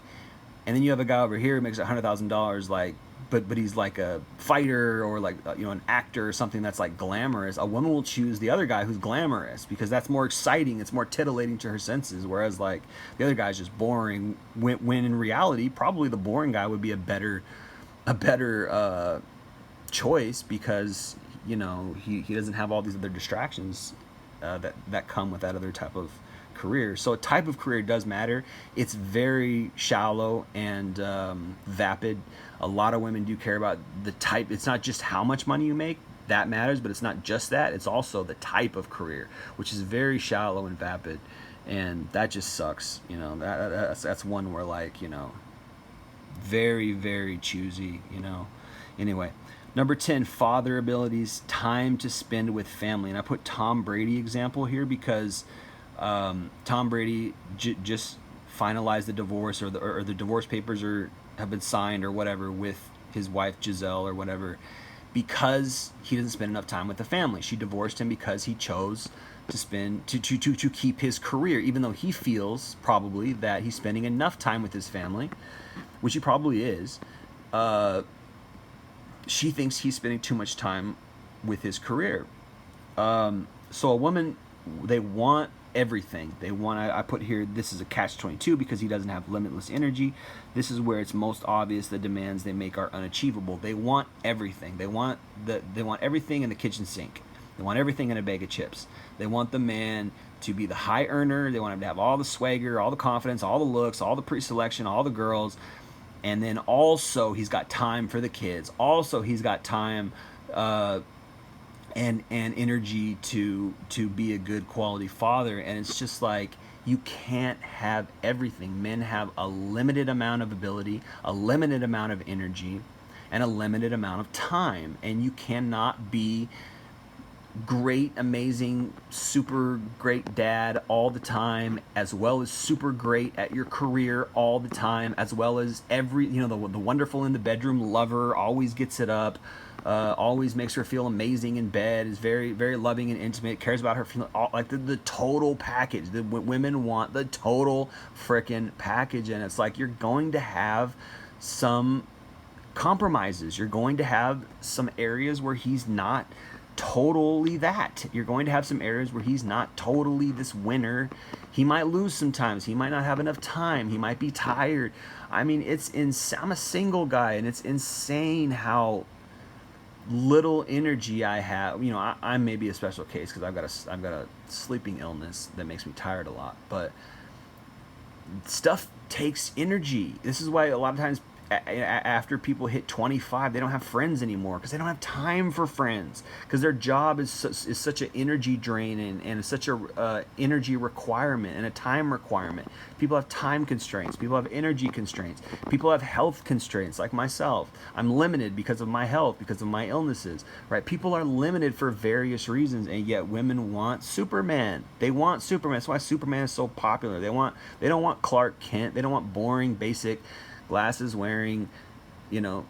A: and then you have a guy over here who makes $100,000 like, but he's like a fighter or like an actor or something that's like glamorous, a woman will choose the other guy who's glamorous because that's more exciting, it's more titillating to her senses, whereas like the other guy's just boring, when in reality probably the boring guy would be a better choice, because he doesn't have all these other distractions that come with that other type of career. So a type of career does matter. It's very shallow and vapid. A lot of women do care about the type. It's not just how much money you make, that matters, but it's not just that. It's also the type of career, which is very shallow and vapid, and that just sucks. That's one where like very, very choosy. Anyway, number 10, father abilities, time to spend with family. And I put Tom Brady example here because Tom Brady just finalized the divorce, or the divorce papers have been signed or whatever with his wife Giselle or whatever, because he doesn't spend enough time with the family. She divorced him because he chose to keep his career, even though he feels probably that he's spending enough time with his family, which he probably is. She thinks he's spending too much time with his career. So a woman, they want everything. They want, I put here, this is a catch-22 because he doesn't have limitless energy. This is where it's most obvious the demands they make are unachievable. They want everything. They want everything in the kitchen sink. They want everything in a bag of chips. They want the man to be the high earner. They want him to have all the swagger, all the confidence, all the looks, all the pre-selection, all the girls. And then also he's got time for the kids. Also he's got time and energy to be a good quality father. And it's just like, you can't have everything. Men have a limited amount of ability, a limited amount of energy, and a limited amount of time. And you cannot be great, amazing, super great dad all the time, as well as super great at your career all the time, as well as the wonderful in the bedroom lover, always gets it up, always makes her feel amazing in bed, is very, very loving and intimate, cares about her feeling, like the total package. The women want the total frickin' package, and it's like, you're going to have some compromises. You're going to have some areas where he's not totally that. You're going to have some areas where he's not totally this winner. He might lose sometimes. He might not have enough time. He might be tired. I mean, I'm a single guy, and it's insane how little energy I have. I'm maybe a special case because I've got a sleeping illness that makes me tired a lot. But stuff takes energy. This is why a lot of times after people hit 25, they don't have friends anymore because they don't have time for friends, because their job is such an energy drain and such a energy requirement and a time requirement. People have time constraints. People have energy constraints. People have health constraints, like myself. I'm limited because of my health, because of my illnesses, right? People are limited for various reasons, and yet women want Superman. They want Superman. That's why Superman is so popular. They don't want Clark Kent. They don't want boring, basic, glasses wearing,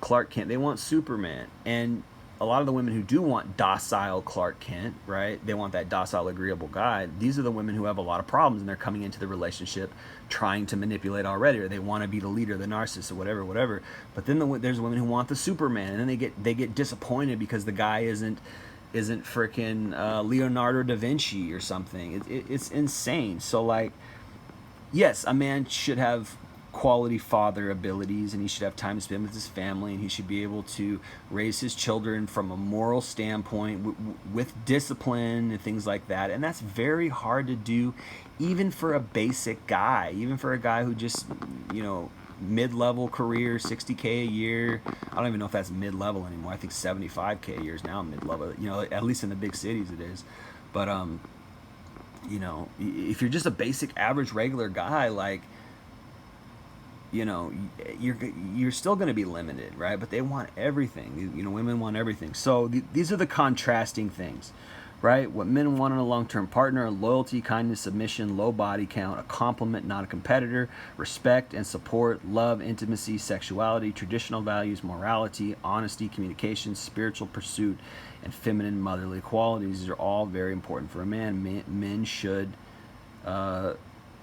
A: Clark Kent. They want Superman. And a lot of the women who do want docile Clark Kent, right? They want that docile, agreeable guy. These are the women who have a lot of problems, and they're coming into the relationship trying to manipulate already, or they want to be the leader, the narcissist, or whatever. But then there's women who want the Superman, and then they get disappointed because the guy isn't freaking Leonardo da Vinci or something. It's insane. So like, yes, a man should have quality father abilities, and he should have time to spend with his family, and he should be able to raise his children from a moral standpoint with discipline and things like that. And that's very hard to do, even for a basic guy, even for a guy who just, mid-level career, $60K a year. I don't even know if that's mid-level anymore. I think $75K a year is now mid-level, at least in the big cities it is. But you know, if you're just a basic, average, regular guy, like, you know, you're still going to be limited, right? But they want everything. You know, women want everything. So these are the contrasting things, right? What men want in a long-term partner: loyalty, kindness, submission, low body count, a complement, not a competitor, respect and support, love, intimacy, sexuality, traditional values, morality, honesty, communication, spiritual pursuit, and feminine motherly qualities. These are all very important for a man. Men should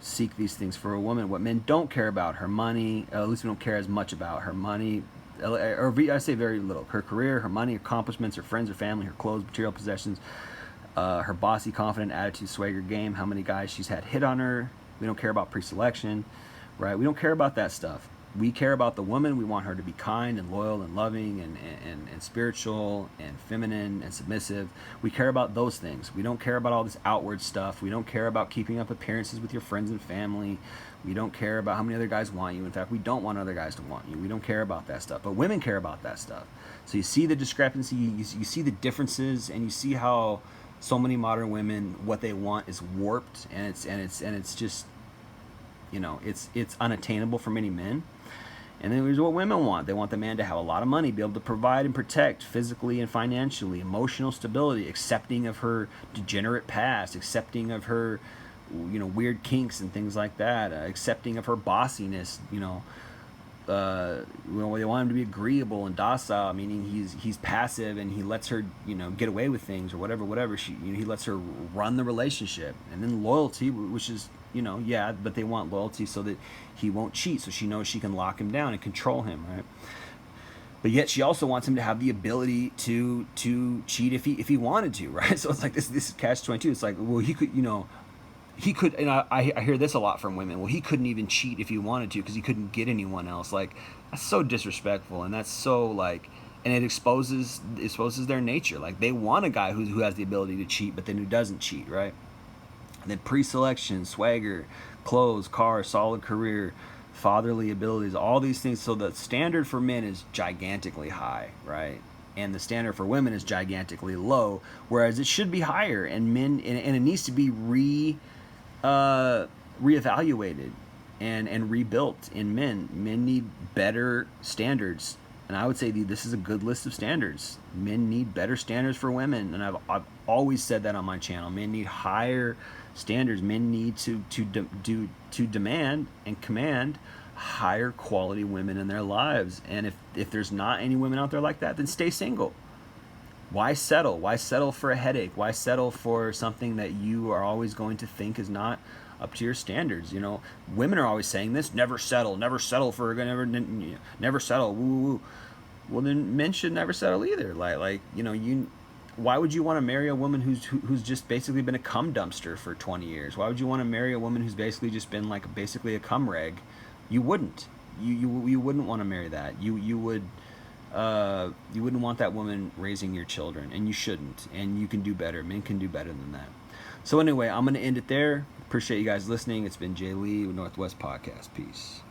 A: seek these things for a woman. What men don't care about: her money. At least we don't care as much about her money, or I say very little. Her career, her money, accomplishments, her friends, her family, her clothes, material possessions, her bossy, confident attitude, swagger, game, how many guys she's had hit on her. We don't care about pre-selection, right? We don't care about that stuff. We care about the woman. We want her to be kind and loyal and loving and spiritual and feminine and submissive. We care about those things. We don't care about all this outward stuff. We don't care about keeping up appearances with your friends and family. We don't care about how many other guys want you. In fact, we don't want other guys to want you. We don't care about that stuff. But women care about that stuff. So you see the discrepancy, you see the differences, and you see how so many modern women, what they want is warped, and it's just, you know, it's unattainable for many men. And then here's what women want. They want the man to have a lot of money, be able to provide and protect physically and financially, emotional stability, accepting of her degenerate past, accepting of her, you know, weird kinks and things like that, accepting of her bossiness, you know, they want him to be agreeable and docile, meaning he's passive and he lets her, you know, get away with things or whatever. He lets her run the relationship. And then loyalty, which is, you know, yeah, but they want loyalty so that he won't cheat, so she knows she can lock him down and control him, right? But yet she also wants him to have the ability to cheat if he wanted to, right? So it's like this is catch-22. It's like, well, he could, you know, he could, and I hear this a lot from women. Well, he couldn't even cheat if he wanted to because he couldn't get anyone else. Like, that's so disrespectful, and that's so, like, and it exposes their nature. Like, they want a guy who has the ability to cheat, but then who doesn't cheat, right? And then pre-selection, swagger, clothes, car, solid career, fatherly abilities, all these things. So the standard for men is gigantically high, right? And the standard for women is gigantically low, whereas it should be higher. And men, and it needs to be reevaluated and rebuilt in men. Men need better standards, and I would say this is a good list of standards. Men need better standards for women, and I've always said that on my channel. Men need higher standards. Men need to demand and command higher quality women in their lives. And if there's not any women out there like that, then stay single. Why settle? Why settle for a headache? Why settle for something that you are always going to think is not up to your standards? You know, women are always saying this: never settle for, never settle. Woo, woo, woo. Well, then men should never settle either. Like you know, why would you want to marry a woman who's just basically been a cum dumpster for 20 years? Why would you want to marry a woman who's basically just been like basically a cum rag? You wouldn't. You wouldn't want to marry that. You wouldn't want that woman raising your children, and you shouldn't. And you can do better. Men can do better than that. So anyway, I'm going to end it there. Appreciate you guys listening. It's been Jay Lee with Northwest Podcast. Peace.